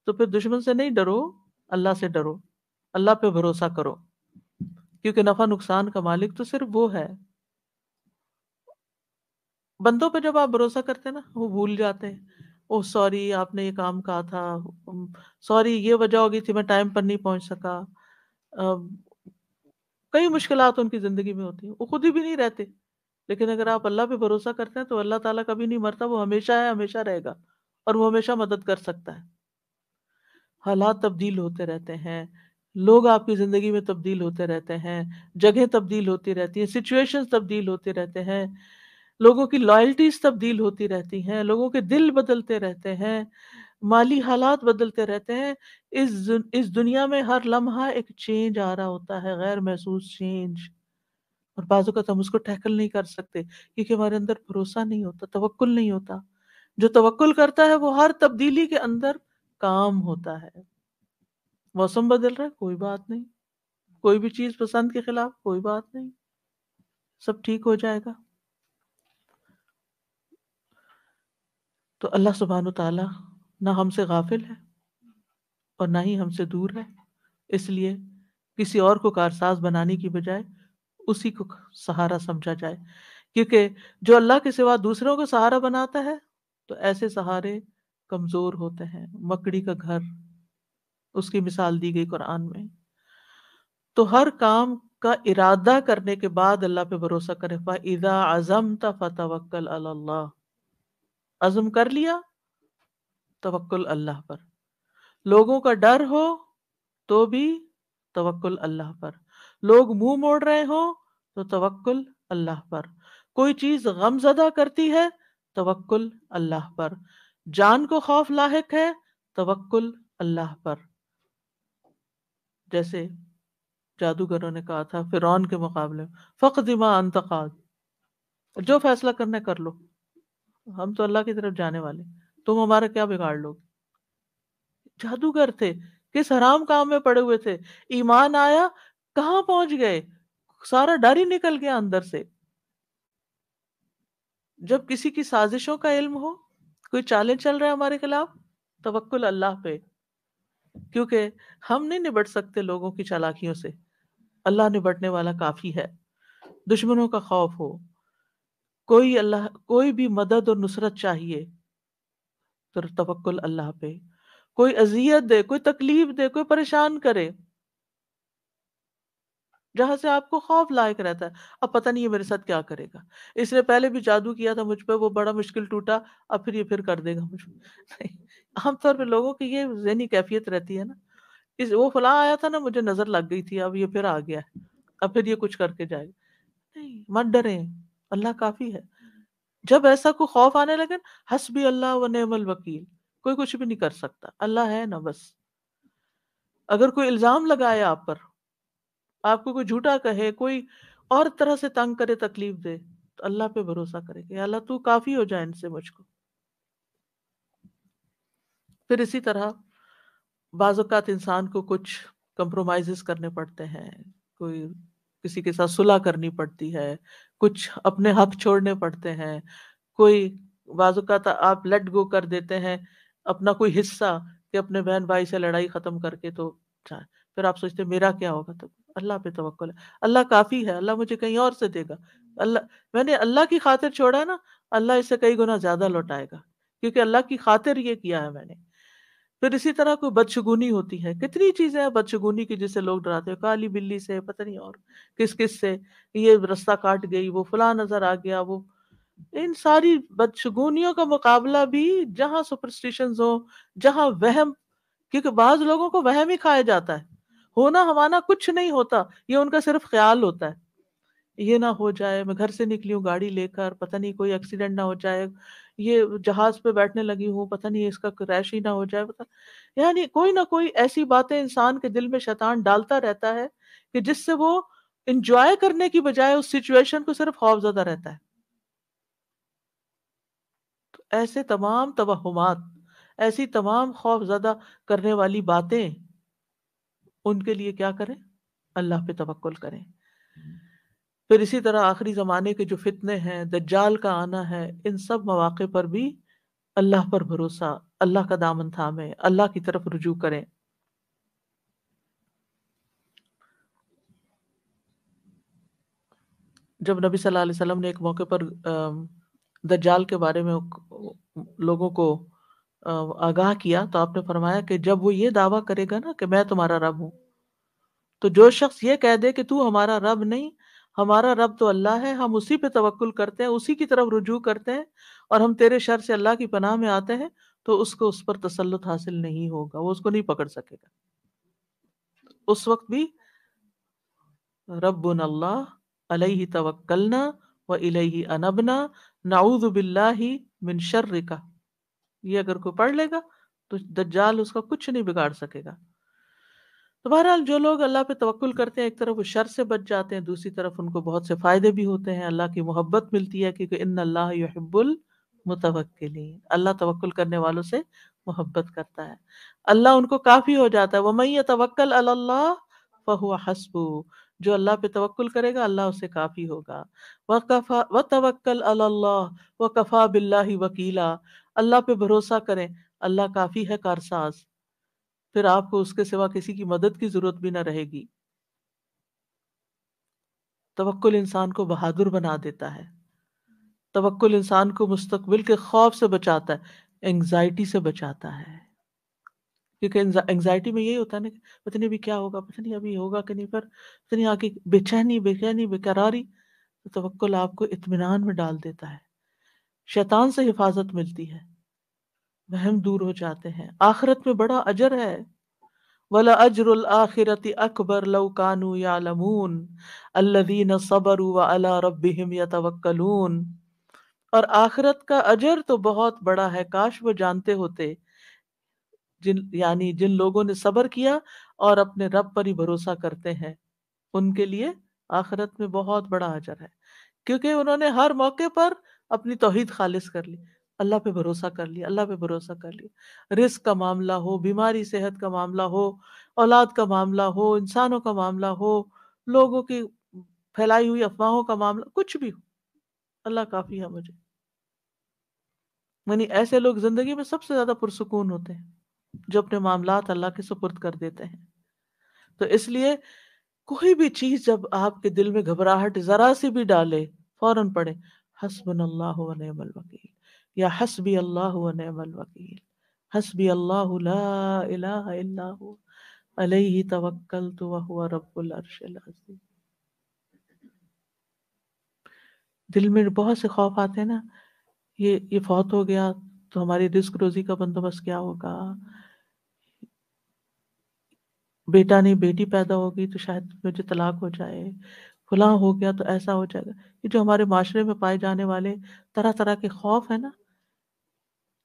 تو پھر دشمن سے نہیں ڈرو، اللہ سے ڈرو، اللہ پہ بھروسہ کرو، کیونکہ نفع نقصان کا مالک تو صرف وہ ہے۔ بندوں پہ جب آپ بھروسہ کرتے ہیں نا وہ بھول جاتے ہیں، اوہ سوری آپ نے یہ کام کہا تھا، سوری یہ وجہ ہو گئی تھی میں ٹائم پر نہیں پہنچ سکا۔ کئی مشکلات ان کی زندگی میں ہوتی ہیں، وہ خود ہی بھی نہیں رہتے، لیکن اگر آپ اللہ پہ بھروسہ کرتے ہیں تو اللہ تعالیٰ کبھی نہیں مرتا، وہ ہمیشہ ہے، ہمیشہ رہے گا، اور وہ ہمیشہ مدد کر سکتا ہے۔ حالات تبدیل ہوتے رہتے ہیں، لوگ آپ کی زندگی میں تبدیل ہوتے رہتے ہیں، جگہیں تبدیل ہوتی رہتی ہیں، سچویشنز تبدیل ہوتے رہتے ہیں، لوگوں کی لائلٹیز تبدیل ہوتی رہتی ہیں، لوگوں کے دل بدلتے رہتے ہیں، مالی حالات بدلتے رہتے ہیں۔ اس دنیا میں ہر لمحہ ایک چینج آ رہا ہوتا ہے، غیر محسوس چینج، اور بعض اوقات ہم اس کو ٹیکل نہیں کر سکتے کیونکہ ہمارے اندر بھروسہ نہیں ہوتا، توکل نہیں ہوتا۔ جو توکل کرتا ہے وہ ہر تبدیلی کے اندر کام ہوتا ہے۔ موسم بدل رہا ہے کوئی بات نہیں، کوئی بھی چیز پسند کے خلاف کوئی بات نہیں، سب ٹھیک ہو جائے گا۔ تو اللہ سبحانہ تعالی نہ ہم سے غافل ہے اور نہ ہی ہم سے دور ہے، اس لیے کسی اور کو کارساز بنانے کی بجائے اسی کو سہارا سمجھا جائے، کیونکہ جو اللہ کے سوا دوسروں کو سہارا بناتا ہے تو ایسے سہارے کمزور ہوتے ہیں، مکڑی کا گھر اس کی مثال دی گئی قرآن میں۔ تو ہر کام کا ارادہ کرنے کے بعد اللہ پہ بھروسہ کرے، فَإِذَا عَزَمْتَ فَتَوَكَّلْ عَلَى اللَّهِ، عزم کر لیا توکل اللہ پر، لوگوں کا ڈر ہو تو بھی توکل اللہ پر، لوگ منہ موڑ رہے ہوں تو توکل اللہ پر، کوئی چیز غم زدہ کرتی ہے توکل اللہ پر، جان کو خوف لاحق ہے توکل اللہ پر۔ جیسے جادوگروں نے کہا تھا فرعون کے مقابلے میں فَقْضِ مَا أَنْتَ قَاضٍ، جو فیصلہ کرنا کر لو، ہم تو اللہ کی طرف جانے والے، تم ہمارا کیا بگاڑ لو۔ جادوگر تھے، کس حرام کام میں پڑے ہوئے تھے، ایمان آیا کہاں پہنچ گئے، سارا ڈر ہی نکل گیا اندر سے۔ جب کسی کی سازشوں کا علم ہو، کوئی چالیں چل رہا ہے ہمارے خلاف، توکل اللہ پہ، کیونکہ ہم نہیں نبٹ سکتے لوگوں کی چالاکیوں سے، اللہ نبٹنے والا کافی ہے۔ دشمنوں کا خوف ہو، کوئی بھی مدد اور نصرت چاہیے تو توکل اللہ پہ، کوئی اذیت دے، کوئی تکلیف دے، کوئی پریشان کرے، جہاں سے آپ کو خوف لائق رہتا ہے اب پتہ نہیں یہ میرے ساتھ کیا کرے گا، اس نے پہلے بھی جادو کیا تھا مجھ پہ، وہ بڑا مشکل ٹوٹا، اب پھر یہ پھر کر دے گا مجھ پہ۔ نہیں، عام طور پہ لوگوں کی یہ ذہنی کیفیت رہتی ہے نا، وہ فلاں آیا تھا نا مجھے نظر لگ گئی تھی، اب یہ پھر آ گیا ہے، اب پھر یہ کچھ کر کے جائے گا۔ نہیں، مت ڈریں، اللہ کافی ہے۔ جب ایسا کوئی خوف آنے لگے، حسبی اللہ و نعم الوکیل، کوئی کچھ بھی نہیں کر سکتا، اللہ ہے نا بس۔ اگر کوئی الزام لگائے آپ پر، آپ کو کوئی جھوٹا کہے، کوئی اور طرح سے تنگ کرے، تکلیف دے، تو اللہ پہ بھروسہ کرے کہ اللہ تو کافی ہو جائے ان سے مجھ کو۔ پھر اسی طرح بعض اوقات انسان کو کچھ کمپرومائزز کرنے پڑتے ہیں، کوئی کسی کے ساتھ صلح کرنی پڑتی ہے، کچھ اپنے حق چھوڑنے پڑتے ہیں، کوئی بعض اوقات آپ لیٹ گو کر دیتے ہیں اپنا کوئی حصہ کہ اپنے بہن بھائی سے لڑائی ختم کر کے، تو پھر آپ سوچتے میرا کیا ہوگا، تو اللہ پہ توکل ہے، اللہ کافی ہے، اللہ مجھے کہیں اور سے دے گا، اللہ میں نے اللہ کی خاطر چھوڑا ہے نا، اللہ اس سے کئی گنا زیادہ لوٹائے گا، کیونکہ اللہ کی خاطر یہ کیا ہے میں نے۔ پھر اسی طرح کوئی بدشگونی ہوتی ہے، کتنی چیزیں ہیں بدشگونی کی جس سے لوگ ڈراتے ہیں، کالی بلی سے، پتہ نہیں اور کس کس سے، یہ رستہ کاٹ گئی، وہ فلاں نظر آ گیا، وہ ان ساری بدشگونیوں کا مقابلہ بھی جہاں سپرسٹیشنز ہو، جہاں وہم، کیونکہ بعض لوگوں کو وہم ہی کھایا جاتا ہے، ہونا ہمانا کچھ نہیں ہوتا، یہ ان کا صرف خیال ہوتا ہے، یہ نہ ہو جائے، میں گھر سے نکلی ہوں گاڑی لے کر، پتہ نہیں کوئی ایکسیڈنٹ نہ ہو جائے، یہ جہاز پہ بیٹھنے لگی ہوں، پتہ نہیں اس کا کریش ہی نہ ہو جائے، یعنی کوئی نہ کوئی ایسی باتیں انسان کے دل میں شیطان ڈالتا رہتا ہے کہ جس سے وہ انجوائے کرنے کی بجائے اس سچویشن کو صرف خوف زدہ رہتا ہے۔ تو ایسے تمام توہمات، ایسی تمام خوف زدہ کرنے والی باتیں، ان کے لیے کیا کریں؟ اللہ پہ توکل کریں۔ پھر اسی طرح آخری زمانے کے جو فتنے ہیں، دجال کا آنا ہے، ان سب مواقع پر بھی اللہ پر بھروسہ، اللہ کا دامن تھامیں، اللہ کی طرف رجوع کریں۔ جب نبی صلی اللہ علیہ وسلم نے ایک موقع پر دجال کے بارے میں لوگوں کو آگاہ کیا تو آپ نے فرمایا کہ جب وہ یہ دعویٰ کرے گا نا کہ میں تمہارا رب ہوں، تو جو شخص یہ کہہ دے کہ تو ہمارا رب نہیں، ہمارا رب تو اللہ ہے، ہم اسی پہ توکل کرتے ہیں، اسی کی طرف رجوع کرتے ہیں، اور ہم تیرے شر سے اللہ کی پناہ میں آتے ہیں، تو اس کو اس پر تسلط حاصل نہیں ہوگا، وہ اس کو نہیں پکڑ سکے گا۔ اس وقت بھی ربنا اللہ علیہ توکلنا و الیہ انبنا نعوذ باللہ من شر کا، یہ اگر کوئی پڑھ لے گا تو دجال اس کا کچھ نہیں بگاڑ سکے گا۔ تو بہرحال جو لوگ اللہ پہ توکل کرتے ہیں، ایک طرف وہ شر سے بچ جاتے ہیں، دوسری طرف ان کو بہت سے فائدے بھی ہوتے ہیں، اللہ کی محبت ملتی ہے، کیونکہ ان اللہ یحب المتوکلین، اللہ توکل کرنے والوں سے محبت کرتا ہے، اللہ ان کو کافی ہو جاتا ہے۔ وَمَن يَتَوَكَّلْ عَلَى اللَّهِ فَهُوَ حَسْبُهُ، جو اللہ پہ توکل کرے گا اللہ اسے کافی ہوگا۔ وَتَوَكَّلْ عَلَى اللَّهِ وَكَفَى بِاللَّهِ وَكِيلًا، اللہ پہ بھروسہ کریں، اللہ کافی ہے کارساز، پھر آپ کو اس کے سوا کسی کی مدد کی ضرورت بھی نہ رہے گی۔ توکل انسان کو بہادر بنا دیتا ہے، توکل انسان کو مستقبل کے خوف سے بچاتا ہے، انگزائٹی سے بچاتا ہے، کیونکہ انگزائٹی میں یہی ہوتا ہے نا کہ پتہ نہیں ابھی کیا ہوگا، پتہ نہیں ابھی ہوگا کہ نہیں، پر پتہ نہیں آگے بے چینی بے قراری، تو توکل آپ کو اطمینان میں ڈال دیتا ہے، شیطان سے حفاظت ملتی ہے، وہم دور ہو جاتے ہیں، آخرت میں بڑا اجر ہے۔ وَلَأَجْرُ الْآخِرَةِ أَكْبَرُ لَوْ كَانُوا يَعْلَمُونَ الَّذِينَ صَبَرُوا وَعَلَىٰ رَبِّهِمْ يَتَوَكَّلُونَ، اور آخرت کا اجر تو بہت بڑا ہے، کاش وہ جانتے ہوتے، جن لوگوں نے صبر کیا اور اپنے رب پر ہی بھروسہ کرتے ہیں، ان کے لیے آخرت میں بہت بڑا اجر ہے، کیونکہ انہوں نے ہر موقع پر اپنی توحید خالص کر لی، اللہ پہ بھروسہ کر لیا، اللہ پہ بھروسہ کر لیا، رزق کا معاملہ ہو، بیماری صحت کا معاملہ ہو، اولاد کا معاملہ ہو، انسانوں کا معاملہ ہو، لوگوں کی پھیلائی ہوئی افواہوں کا معاملہ، کچھ بھی ہو، اللہ کافی ہے مجھے۔ یعنی ایسے لوگ زندگی میں سب سے زیادہ پرسکون ہوتے ہیں جو اپنے معاملات اللہ کے سپرد کر دیتے ہیں۔ تو اس لیے کوئی بھی چیز جب آپ کے دل میں گھبراہٹ ذرا سی بھی ڈالے، فوراً پڑھے حسبنا اللہ و نعم الوکیل، یا حسبی اللہ و نعم الوکیل، حسبی اللہ لا الہ الا ہوا علیہ توکلت وہو رب العرش العظیم۔ دل میں بہت سے خوف آتے ہیں نا، یہ فوت ہو گیا تو ہماری رزق روزی کا بندوبست کیا ہوگا، بیٹا نہیں بیٹی پیدا ہوگی تو شاید مجھے طلاق ہو جائے، فلاں ہو گیا تو ایسا ہو جائے گا، یہ جو ہمارے معاشرے میں پائے جانے والے طرح طرح کے خوف ہیں نا،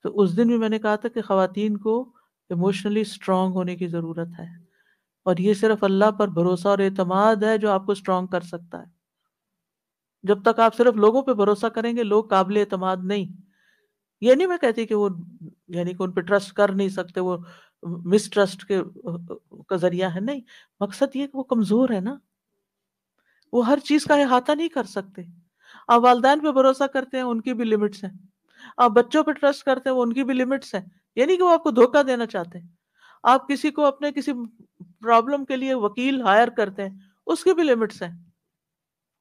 تو اس دن بھی میں نے کہا تھا کہ خواتین کو ایموشنلی اسٹرانگ ہونے کی ضرورت ہے، اور یہ صرف اللہ پر بھروسہ اور اعتماد ہے جو آپ کو اسٹرانگ کر سکتا ہے۔ جب تک آپ صرف لوگوں پہ بھروسہ کریں گے، لوگ قابل اعتماد نہیں، یہ نہیں میں کہتی کہ وہ یعنی کہ ان پہ ٹرسٹ کر نہیں سکتے، وہ مس ٹرسٹ کا ذریعہ ہے، نہیں، مقصد یہ کہ وہ کمزور ہے نا، وہ ہر چیز کا احاطہ نہیں کر سکتے۔ آپ والدین پہ بھروسہ کرتے ہیں، ان کی بھی لمٹس ہیں، آپ بچوں پہ ٹرسٹ کرتے ہیں، وہ ان کی بھی لمٹس ہیں، یعنی کہ وہ آپ کو دھوکہ دینا چاہتے ہیں۔ آپ کسی کو اپنے کسی پرابلم کے لیے وکیل ہائر کرتے ہیں، اس کی بھی لمٹس ہیں.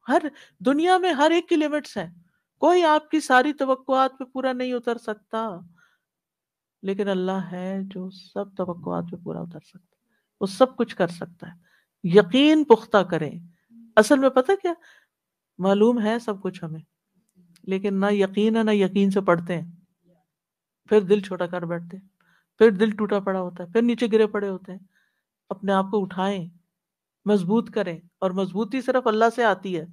ہر دنیا میں ہر ایک کی لمٹس ہیں. کوئی آپ کی ساری توقعات پہ پورا نہیں اتر سکتا، لیکن اللہ ہے جو سب توقعات پہ پورا اتر سکتا ہے. وہ سب کچھ کر سکتا ہے. یقین پختہ کریں. اصل میں پتہ کیا، معلوم ہے سب کچھ ہمیں، لیکن نہ یقین ہے، نہ یقین سے پڑھتے ہیں. پھر دل چھوٹا کر بیٹھتے ہیں، پھر دل ٹوٹا پڑا ہوتا ہے، پھر نیچے گرے پڑے ہوتے ہیں. اپنے آپ کو اٹھائیں، مضبوط کریں، اور مضبوطی صرف اللہ سے آتی ہے.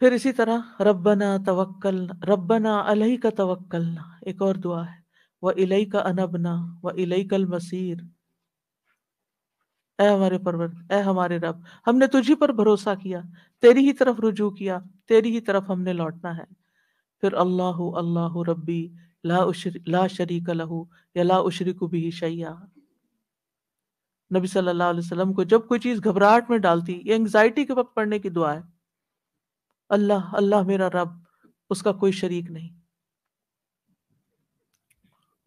پھر اسی طرح ربنا توکلنا، ربنا علیک توکلنا، ایک اور دعا ہے، وَإِلَيْكَ أَنَبْنَا وَإِلَيْكَ الْمَصِيرُ. اے ہمارے اے ہمارے رب، ہم نے تجھی پر بھروسہ کیا، تیری ہی طرف رجوع کیا، تیری ہی طرف ہم نے لوٹنا ہے. پھر اللہ اللہ ربی لا شریک لہ یا لا اشرک بہ شیئا. نبی صلی اللہ علیہ وسلم کو جب کوئی چیز گھبراہٹ میں ڈالتی، یہ انگزائٹی کے وقت پڑھنے کی دعا ہے، اللہ اللہ میرا رب، اس کا کوئی شریک نہیں.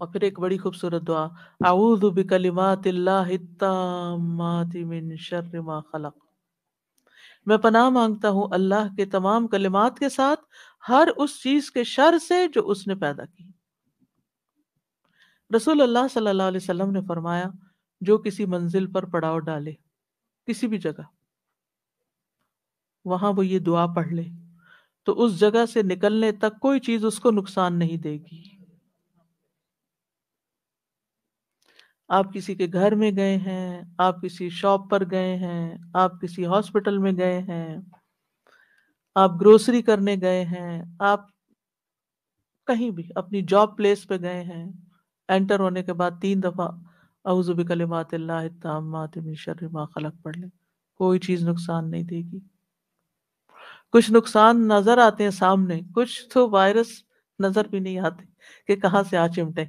اور پھر ایک بڑی خوبصورت دعا، اعوذ بکلمات اللہ التامات من شر ما خلق. میں پناہ مانگتا ہوں اللہ کے تمام کلمات کے ساتھ ہر اس چیز کے شر سے جو اس نے پیدا کی. رسول اللہ صلی اللہ علیہ وسلم نے فرمایا، جو کسی منزل پر پڑاؤ ڈالے، کسی بھی جگہ، وہاں وہ یہ دعا پڑھ لے تو اس جگہ سے نکلنے تک کوئی چیز اس کو نقصان نہیں دے گی. آپ کسی کے گھر میں گئے ہیں، آپ کسی شاپ پر گئے ہیں، آپ کسی ہاسپٹل میں گئے ہیں، آپ گروسری کرنے گئے ہیں، آپ کہیں بھی اپنی جاب پلیس پہ گئے ہیں، انٹر ہونے کے بعد 3 دفعہ اعوذ بکلمات اللہ التامات من شر ما خلق پڑھ لیں، کوئی چیز نقصان نہیں دے گی. کچھ نقصان نظر آتے ہیں سامنے، کچھ تو وائرس نظر بھی نہیں آتے کہ کہاں سے آ چمٹے،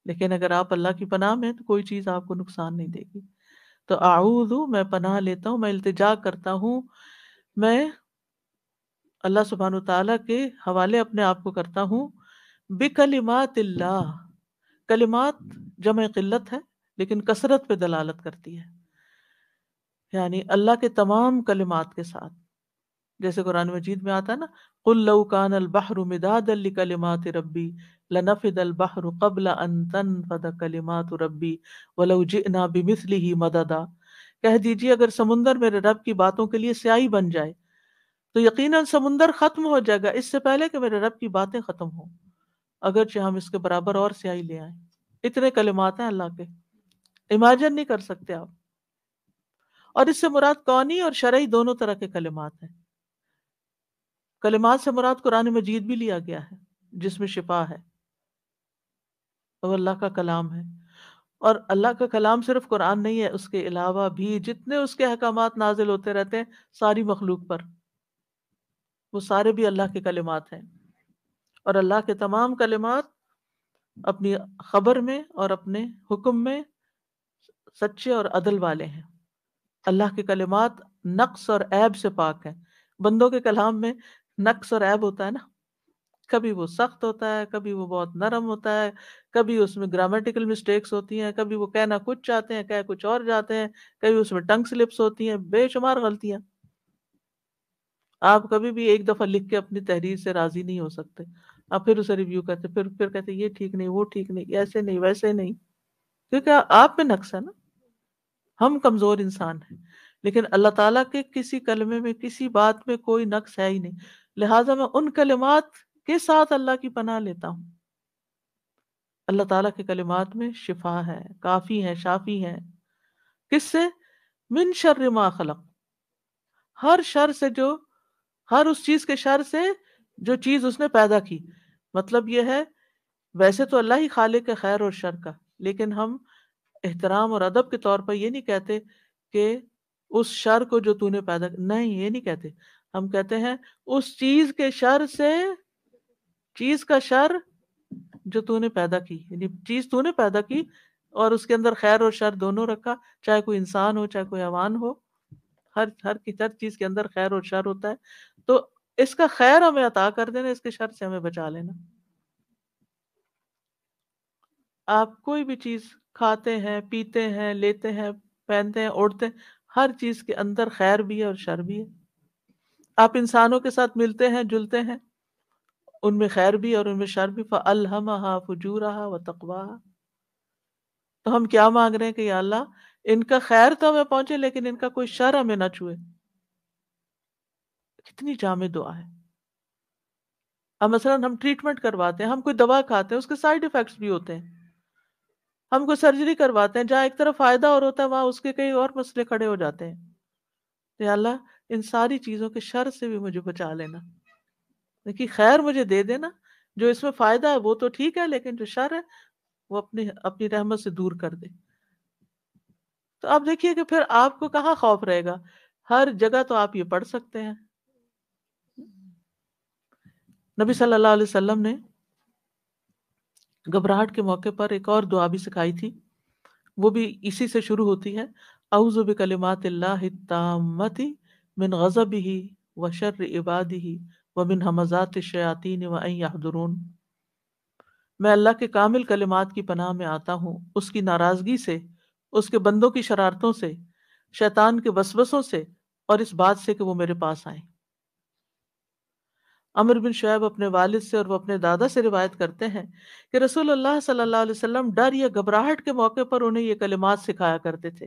لیکن اگر آپ اللہ کی پناہ میں ہیں تو کوئی چیز آپ کو نقصان نہیں دے گی. تو اعوذ، میں پناہ لیتا ہوں، میں التجا کرتا ہوں، میں اللہ سبحانہ تعالیٰ کے حوالے اپنے آپ کو کرتا ہوں، بکلمات اللہ. کلمات جمع قلت ہے لیکن کثرت پہ دلالت کرتی ہے، یعنی اللہ کے تمام کلمات کے ساتھ. جیسے قرآن مجید میں آتا ہے نا، قُل لَوْ كَانَ الْبَحْرُ مِدَادًا لِكَلِمَاتِ رَبِّي لَنَفِدَ الْبَحْرُ قَبْلَ أَن تَنفَدَ كَلِمَاتُ رَبِّي وَلَوْ جِئْنَا بِمِثْلِهِ مَدَدًا. کہہ دیجیے اگر سمندر میرے رب کی باتوں کے لیے سیاہی بن جائے تو یقیناً سمندر ختم ہو جائے گا اس سے پہلے کہ میرے رب کی باتیں ختم ہوں، اگرچہ ہم اس کے برابر اور سیاہی لے آئیں. اتنے کلمات ہیں اللہ کے، امیجن نہیں کر سکتے آپ. اور اس سے مراد کونی اور شرعی دونوں طرح کے کلمات ہیں. کلمات سے مراد قرآن مجید بھی لیا گیا ہے جس میں شفا ہے، اور اللہ کا کلام ہے. اور اللہ کا کلام صرف قرآن نہیں ہے، اس کے علاوہ بھی جتنے اس کے احکامات نازل ہوتے رہتے ہیں ساری مخلوق پر، وہ سارے بھی اللہ کے کلمات ہیں. اور اللہ کے تمام کلمات اپنی خبر میں اور اپنے حکم میں سچے اور عدل والے ہیں. اللہ کے کلمات نقص اور عیب سے پاک ہیں. بندوں کے کلام میں نقص اور عیب ہوتا ہے نا، کبھی وہ سخت ہوتا ہے، کبھی وہ بہت نرم ہوتا ہے، کبھی اس میں گرامیٹیکل مسٹیکس ہوتی ہیں، کبھی وہ کہنا کچھ چاہتے ہیں کہہ کچھ اور جاتے ہیں، کبھی اس میں ٹنگ سلپس ہوتی ہیں، بے شمار غلطیاں. آپ کبھی بھی ایک دفعہ لکھ کے اپنی تحریر سے راضی نہیں ہو سکتے. آپ پھر اسے ریویو کرتے، پھر کہتے یہ ٹھیک نہیں، وہ ٹھیک نہیں، ایسے نہیں، ویسے نہیں، کیونکہ آپ میں نقص ہے نا. ہم کمزور انسان ہیں، لیکن اللہ تعالیٰ کے کسی کلمے میں، کسی بات میں کوئی نقص ہے ہی نہیں. لہٰذا میں ان کلمات کے ساتھ اللہ کی پناہ لیتا ہوں. اللہ تعالیٰ کے کلمات میں شفا ہے، کافی ہے، شافی ہے. کس سے؟ من شر ما خلق، ہر شر سے، جو ہر اس چیز کے شر سے جو چیز اس نے پیدا کی. مطلب یہ ہے، ویسے تو اللہ ہی خالق ہے خیر اور شر کا، لیکن ہم احترام اور ادب کے طور پر یہ نہیں کہتے کہ اس شر کو جو تو نے پیدا نہیں، یہ نہیں کہتے. ہم کہتے ہیں اس چیز کے شر سے، چیز کا شر جو تو نے پیدا کی، یعنی چیز تو نے پیدا کی اور اس کے اندر خیر اور شر دونوں رکھا، چاہے کوئی انسان ہو چاہے کوئی حیوان ہو، ہر چیز کے اندر خیر اور شر ہوتا ہے. تو اس کا خیر ہمیں عطا کر دینا، اس کے شر سے ہمیں بچا لینا. آپ کوئی بھی چیز کھاتے ہیں، پیتے ہیں، لیتے ہیں، پہنتے ہیں، اوڑھتے ہیں، ہر چیز کے اندر خیر بھی ہے اور شر بھی ہے۔ آپ انسانوں کے ساتھ ملتے ہیں، جلتے ہیں، ان میں خیر بھی اور ان میں شر بھی۔ فَأَلْهَمَهَا فُجُورَهَا وَتَقْوَاهَا۔ تو ہم کیا مانگ رہے ہیں کہ یا اللہ ان کا خیر تو ہمیں پہنچے لیکن ان کا کوئی شر ہمیں نہ چھوئے۔ کتنی جامع دعا ہے۔ اب مثلاً ہم ٹریٹمنٹ کرواتے ہیں، ہم کوئی دوا کھاتے ہیں، اس کے سائیڈ ایفیکٹس بھی ہوتے ہیں۔ ہم کوئی سرجری کرواتے ہیں، جہاں ایک طرف فائدہ اور ہوتا ہے وہاں اس کے کئی اور مسئلے کھڑے ہو جاتے ہیں۔ تو یا اللہ ان ساری چیزوں کے شر سے بھی مجھے بچا لینا، دیکھیے خیر مجھے دے دینا، جو اس میں فائدہ ہے وہ تو ٹھیک ہے، لیکن جو شر ہے وہ اپنی رحمت سے دور کر دے۔ تو آپ دیکھیے کہ پھر آپ کو کہاں خوف رہے گا، ہر جگہ تو آپ یہ پڑھ سکتے ہیں۔ نبی صلی اللہ علیہ وسلم نے گھبراہٹ کے موقع پر ایک اور دعا بھی سکھائی تھی، وہ بھی اسی سے شروع ہوتی ہے، اعوذ بکلمات اللہ التامۃ من غضبہ وشر عبادہ ومن ہمزات الشیاطین وان یحضرون۔ میں اللہ کے کامل کلمات کی پناہ میں آتا ہوں، اس کی ناراضگی سے، اس کے بندوں کی شرارتوں سے، شیطان کے وسوسوں سے، اور اس بات سے کہ وہ میرے پاس آئیں۔ عمر بن شعیب اپنے والد سے اور وہ اپنے دادا سے روایت کرتے ہیں کہ رسول اللہ صلی اللہ علیہ وسلم ڈر یا گھبراہٹ کے موقع پر انہیں یہ کلمات سکھایا کرتے تھے۔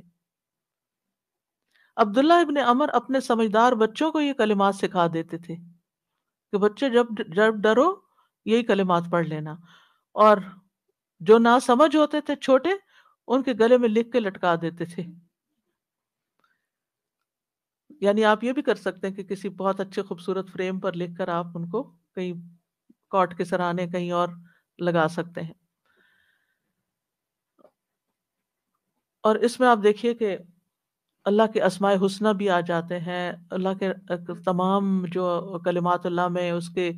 عبداللہ ابن عمر اپنے سمجھدار بچوں کو یہ کلمات سکھا دیتے تھے کہ بچے جب ڈرو یہی کلمات پڑھ لینا، اور جو نہ سمجھ ہوتے تھے چھوٹے ان کے گلے میں لکھ کے لٹکا دیتے تھے۔ یعنی آپ یہ بھی کر سکتے ہیں کہ کسی بہت اچھے خوبصورت فریم پر لکھ کر آپ ان کو کہیں کاٹ کے سرانے کہیں اور لگا سکتے ہیں۔ اور اس میں آپ دیکھیے کہ اللہ کے اسماء حسنہ بھی آ جاتے ہیں، اللہ کے تمام جو کلمات اللہ میں، اس کے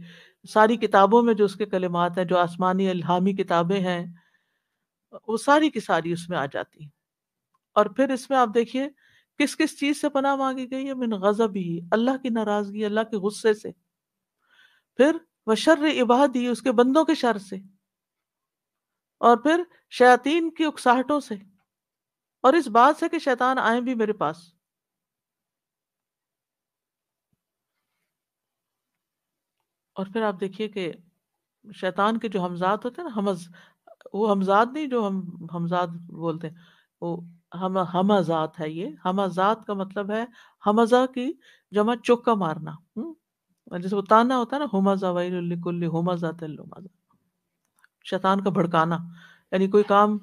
ساری کتابوں میں جو اس کے کلمات ہیں، جو آسمانی الہامی کتابیں ہیں، وہ ساری کی ساری اس میں آ جاتی ہیں۔ اور پھر اس میں آپ دیکھیے کس کس چیز سے پناہ مانگی گئی ہے، من غضب ہی، اللہ کی ناراضگی، اللہ کے غصے سے، پھر وشر عبادی، اس کے بندوں کے شر سے، اور پھر شیاطین کی اکساہٹوں سے، اور اس بات سے کہ شیطان آئیں بھی میرے پاس۔ اور پھر آپ دیکھیے کہ شیطان کے جو حمزات ہوتے ہیں نا، وہ حمزات نہیں جو ہم حمزات بولتے ہیں، وہ حمزات ہے۔ یہ حمزات کا مطلب ہے حمزہ کی جمع چوکا مارنا، جیسے وہ تانا ہوتا ہے نا، ہمزہ ویل لکل ہمزۃ لمزہ، شیطان کا بھڑکانا۔ یعنی کوئی کام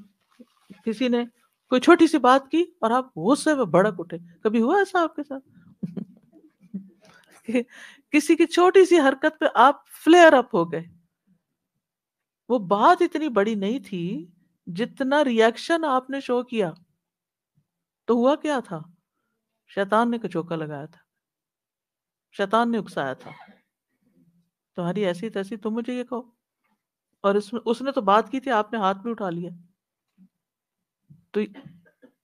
کسی نے کوئی چھوٹی سی بات کی اور آپ غصے میں بھڑک اٹھے، کبھی ہوا ایسا آپ کے ساتھ؟ کہ کسی کی چھوٹی سی حرکت پہ آپ فلیئر اپ ہو گئے، وہ بات اتنی بڑی نہیں تھی، جتنا ریئیکشن آپ نے شو کیا تو ہوا کیا تھا، شیطان نے کچوکا لگایا تھا، شیطان نے اکسایا تھا، تمہاری ایسی تیسی تم مجھے یہ کہو، اور اس نے تو بات کی تھی، آپ نے ہاتھ بھی اٹھا لیا۔ تو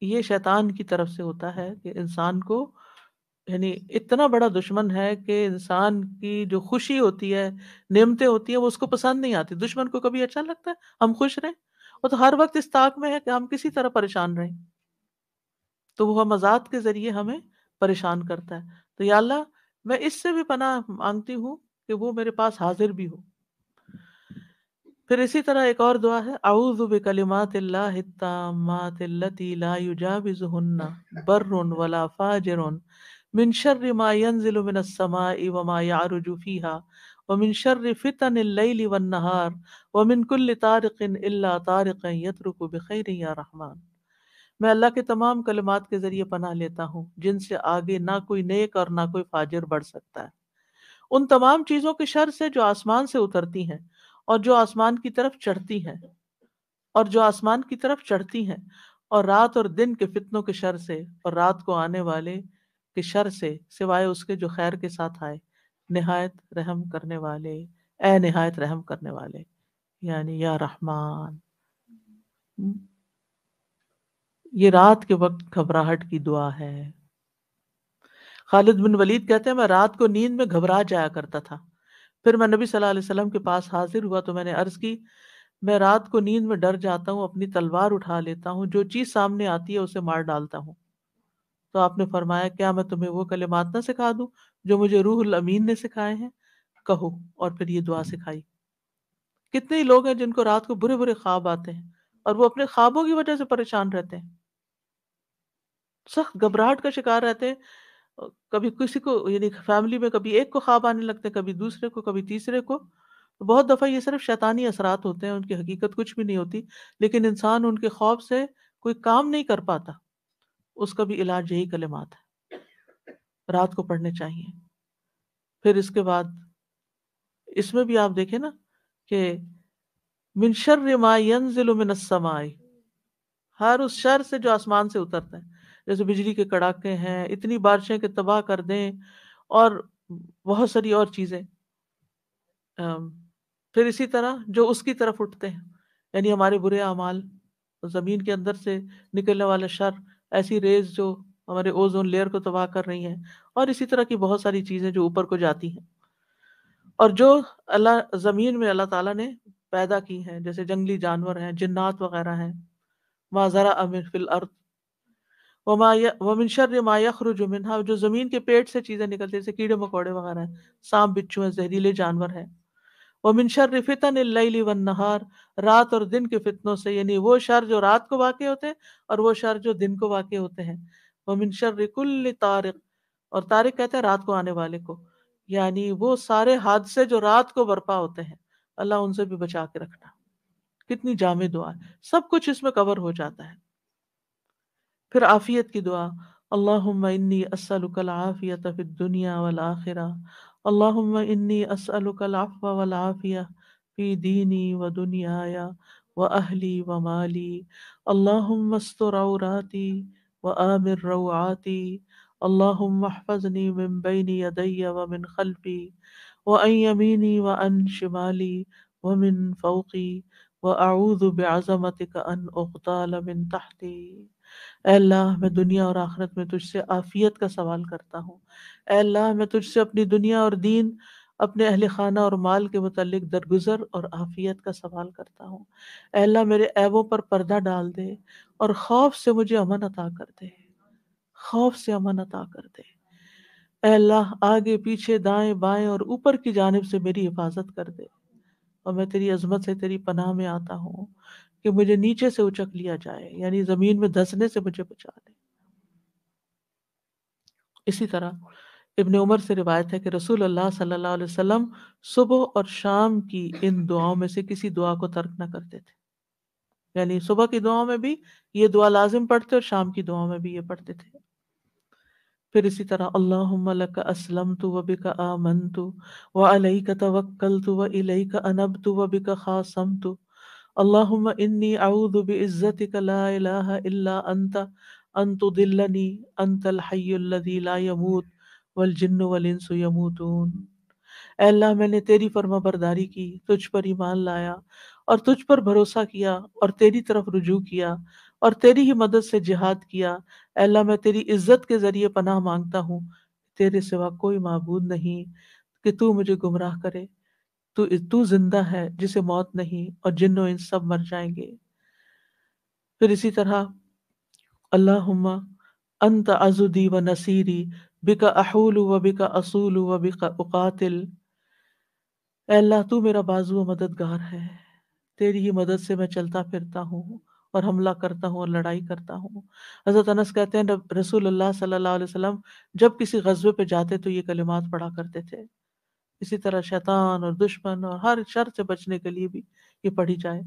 یہ شیطان کی طرف سے ہوتا ہے کہ انسان کو، یعنی اتنا بڑا دشمن ہے کہ انسان کی جو خوشی ہوتی ہے، نعمتیں ہوتی ہیں، وہ اس کو پسند نہیں آتی۔ دشمن کو کبھی اچھا لگتا ہے ہم خوش رہیں؟ وہ تو ہر وقت اس طاق میں ہے کہ ہم کسی طرح پریشان رہیں، تو وہ مزاج کے ذریعے ہمیں پریشان کرتا ہے۔ تو یا اللہ میں اس سے بھی پناہ مانگتی ہوں کہ وہ میرے پاس حاضر بھی ہو۔ پھر اسی طرح ایک اور دعا ہے، اعوذ بکلمات اللہ التامات التی لا یجاوزہن بر ولا فاجر من شر ما ينزل من السماء وما يعرج فيها ومن شر فتن الليل والنهار ومن كل طارق الا طارقا يترك بخير یا رحمان۔ میں اللہ کے تمام کلمات کے ذریعے پناہ لیتا ہوں جن سے آگے نہ کوئی نیک اور نہ کوئی فاجر بڑھ سکتا ہے، ان تمام چیزوں کے شر سے جو آسمان سے اترتی ہیں اور جو آسمان کی طرف چڑھتی ہیں، اور رات اور دن کے فتنوں کے شر سے، اور رات کو آنے والے کے شر سے، سوائے اس کے جو خیر کے ساتھ آئے، نہایت رحم کرنے والے، اے نہایت رحم کرنے والے، یعنی یا رحمان۔ یہ رات کے وقت گھبراہٹ کی دعا ہے۔ خالد بن ولید کہتے ہیں میں رات کو نیند میں گھبرا جایا کرتا تھا، پھر میں نبی صلی اللہ علیہ وسلم کے پاس حاضر ہوا تو میں نے عرض کی میں رات کو نیند میں ڈر جاتا ہوں، اپنی تلوار اٹھا لیتا ہوں، جو چیز سامنے آتی ہے اسے مار ڈالتا ہوں۔ تو آپ نے فرمایا کیا میں تمہیں وہ کلمات نہ سکھا دوں جو مجھے روح الامین نے سکھائے ہیں؟ کہو، اور پھر یہ دعا سکھائی۔ کتنے ہی لوگ ہیں جن کو رات کو برے برے خواب آتے ہیں اور وہ اپنے خوابوں کی وجہ سے پریشان رہتے ہیں، سخت گھبراہٹ کا شکار رہتے ہیں۔ کبھی کسی کو، یعنی فیملی میں کبھی ایک کو خواب آنے لگتے ہیں، کبھی دوسرے کو، کبھی تیسرے کو۔ بہت دفعہ یہ صرف شیطانی اثرات ہوتے ہیں، ان کی حقیقت کچھ بھی نہیں ہوتی، لیکن انسان ان کے خوف سے کوئی کام نہیں کر پاتا۔ اس کا بھی علاج یہی کلمات ہے، رات کو پڑھنے چاہیے۔ پھر اس کے بعد اس میں بھی آپ دیکھیں نا کہ من شر ما ينزل من السماء، ہر اس شر سے جو آسمان سے اترتا ہے، جیسے بجلی کے کڑاکے ہیں، اتنی بارشیں کہ تباہ کر دیں، اور بہت ساری اور چیزیں۔ پھر اسی طرح جو اس کی طرف اٹھتے ہیں، یعنی ہمارے برے اعمال، زمین کے اندر سے نکلنے والا شر، ایسی ریز جو ہمارے اوزون لیئر کو تباہ کر رہی ہیں، اور اسی طرح کی بہت ساری چیزیں جو اوپر کو جاتی ہیں، اور جو اللہ زمین میں اللہ تعالیٰ نے پیدا کی ہیں، جیسے جنگلی جانور ہیں، جنات وغیرہ ہیں، ما ذرأ فی الارض ومن شر ما یخرج منہا، جو زمین کے پیٹ سے چیزیں نکلتی ہیں، جیسے کیڑے مکوڑے وغیرہ ہیں، سانپ بچھو ہیں، زہریلے جانور ہیں۔ ومن شر فتن اللیل والنہار، رات اور دن کے فتنوں سے، یعنی وہ شر جو رات کو واقع ہوتے ہیں اور وہ شر جو دن کو واقع ہوتے ہیں۔ ومن شر کل طارق، اور طارق کہتے ہیں رات کو آنے والے کو، یعنی وہ سارے حادثے جو رات کو برپا ہوتے ہیں، اللہ ان سے بھی بچا کے رکھنا۔ کتنی جامع دعا ہے، سب کچھ اس میں کور ہو جاتا ہے۔ پھر عافیت کی دعا، اللہم انی اسألک العافیۃ فی الدنیا والآخرہ، اللہم انی اسألک العفو والعافیہ فی دینی و دنیای و اہلی و مالی، اللہم استر عوراتی و آمن روعاتی، اللہم احفظنی من بین یدی و من خلفی وعن یمینی وعن شمالی ومن فوقی واعوذ بعظمتک ان اغتال من تحتی۔ اے اللہ، میں دنیا اور آخرت میں تجھ سے عافیت کا سوال کرتا ہوں۔ اے اللہ، میں تجھ سے اپنی دنیا اور دین، اپنے اہل خانہ اور مال کے متعلق درگزر اور عافیت کا سوال کرتا ہوں۔ اے اللہ، میرے عیبوں پر پردہ ڈال دے اور خوف سے مجھے امن عطا کر دے، خوف سے امن عطا کر دے۔ اے اللہ، آگے پیچھے دائیں بائیں اور اوپر کی جانب سے میری حفاظت کر دے، اور میں تیری عظمت سے تیری پناہ میں آتا ہوں کہ مجھے نیچے سے اچک لیا جائے، یعنی زمین میں دھسنے سے مجھے بچا لے۔ اسی طرح ابن عمر سے روایت ہے کہ رسول اللہ صلی اللہ علیہ وسلم صبح اور شام کی ان دعاؤں میں سے کسی دعا کو ترک نہ کرتے تھے، یعنی صبح کی دعاؤں میں بھی یہ دعا لازم پڑھتے اور شام کی دعاؤں میں بھی یہ پڑھتے تھے۔ پھر اسی طرح اللہم لک اسلمت وبک آمنت وعلیک توکلت والیک انبت وبک خاصمت، اللہم انی اعوذ بعزتک لا الہ الا انت ان تضلنی، انت الحی الذی لا یموت والجن والانس یموتون۔ اے اللہ، میں نے تیری فرما برداری کی، تجھ پر ایمان لایا اور تجھ پر بھروسہ کیا اور تیری طرف رجوع کیا اور تیری ہی مدد سے جہاد کیا۔ اے اللہ، میں تیری عزت کے ذریعے پناہ مانگتا ہوں، تیرے سوا کوئی معبود نہیں کہ تو مجھے گمراہ کرے۔ تو زندہ ہے جسے موت نہیں، اور جن و انس سب مر جائیں گے۔ پھر اسی طرح اللہم انت عضدی و نصیری بک احول و بک اصول و بک اقاتل، اے اللہ، تو میرا بازو و مددگار ہے، تیری ہی مدد سے میں چلتا پھرتا ہوں اور حملہ کرتا ہوں اور لڑائی کرتا ہوں۔ حضرت انس کہتے ہیں رسول اللہ صلی اللہ علیہ وسلم جب کسی غزوے پہ جاتے تو یہ کلمات پڑھا کرتے تھے۔ اسی طرح شیطان اور دشمن اور ہر شر سے بچنے کے لیے بھی یہ پڑھی جائے۔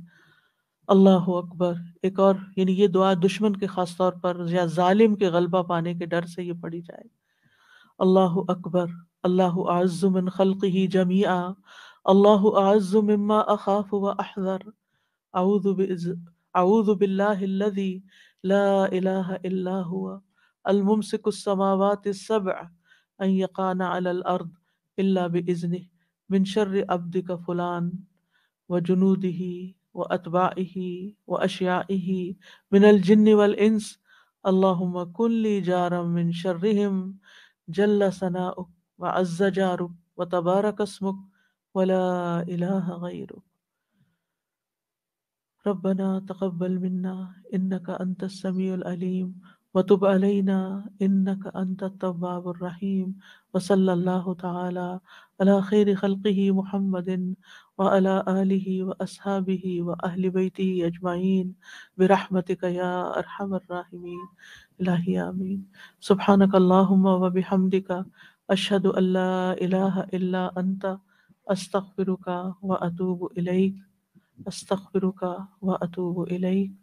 اللہ اکبر، ایک اور، یعنی یہ دعا دشمن کے خاص طور پر یا ظالم کے غلبہ پانے کے ڈر سے یہ پڑھی جائے۔ اللہ اکبر، اللہ اعز من خلقہ جمیعا، اللہ اعز مما اخاف و احذر، اعوذ باللہ الذی لا الہ الا هو الممسک السماوات السبع ان یقعن علی الارض الا باذنہ، من شر عبدک فلان وجنودہ واتباعہ واشیاعہ من الجن والانس، اللہم کن لی جارا من شرہم جل ثناؤک وعز جارک وتبارک اسمک ولا الہ غیرک۔ ربنا تقبل منا إنك أنت السميع العليم وتب علينا إنك أنت التواب الرحيم وصلى الله تعالى على خير خلقه محمد وعلى آله وأصحابه وأهل بيته أجمعين برحمتك يا أرحم الراحمين إلهي آمين. سبحانك اللهم وبحمدك أشهد أن لا إله إلا أنت أستغفرك وأتوب إليك. أستغفرك وأتوب إليك.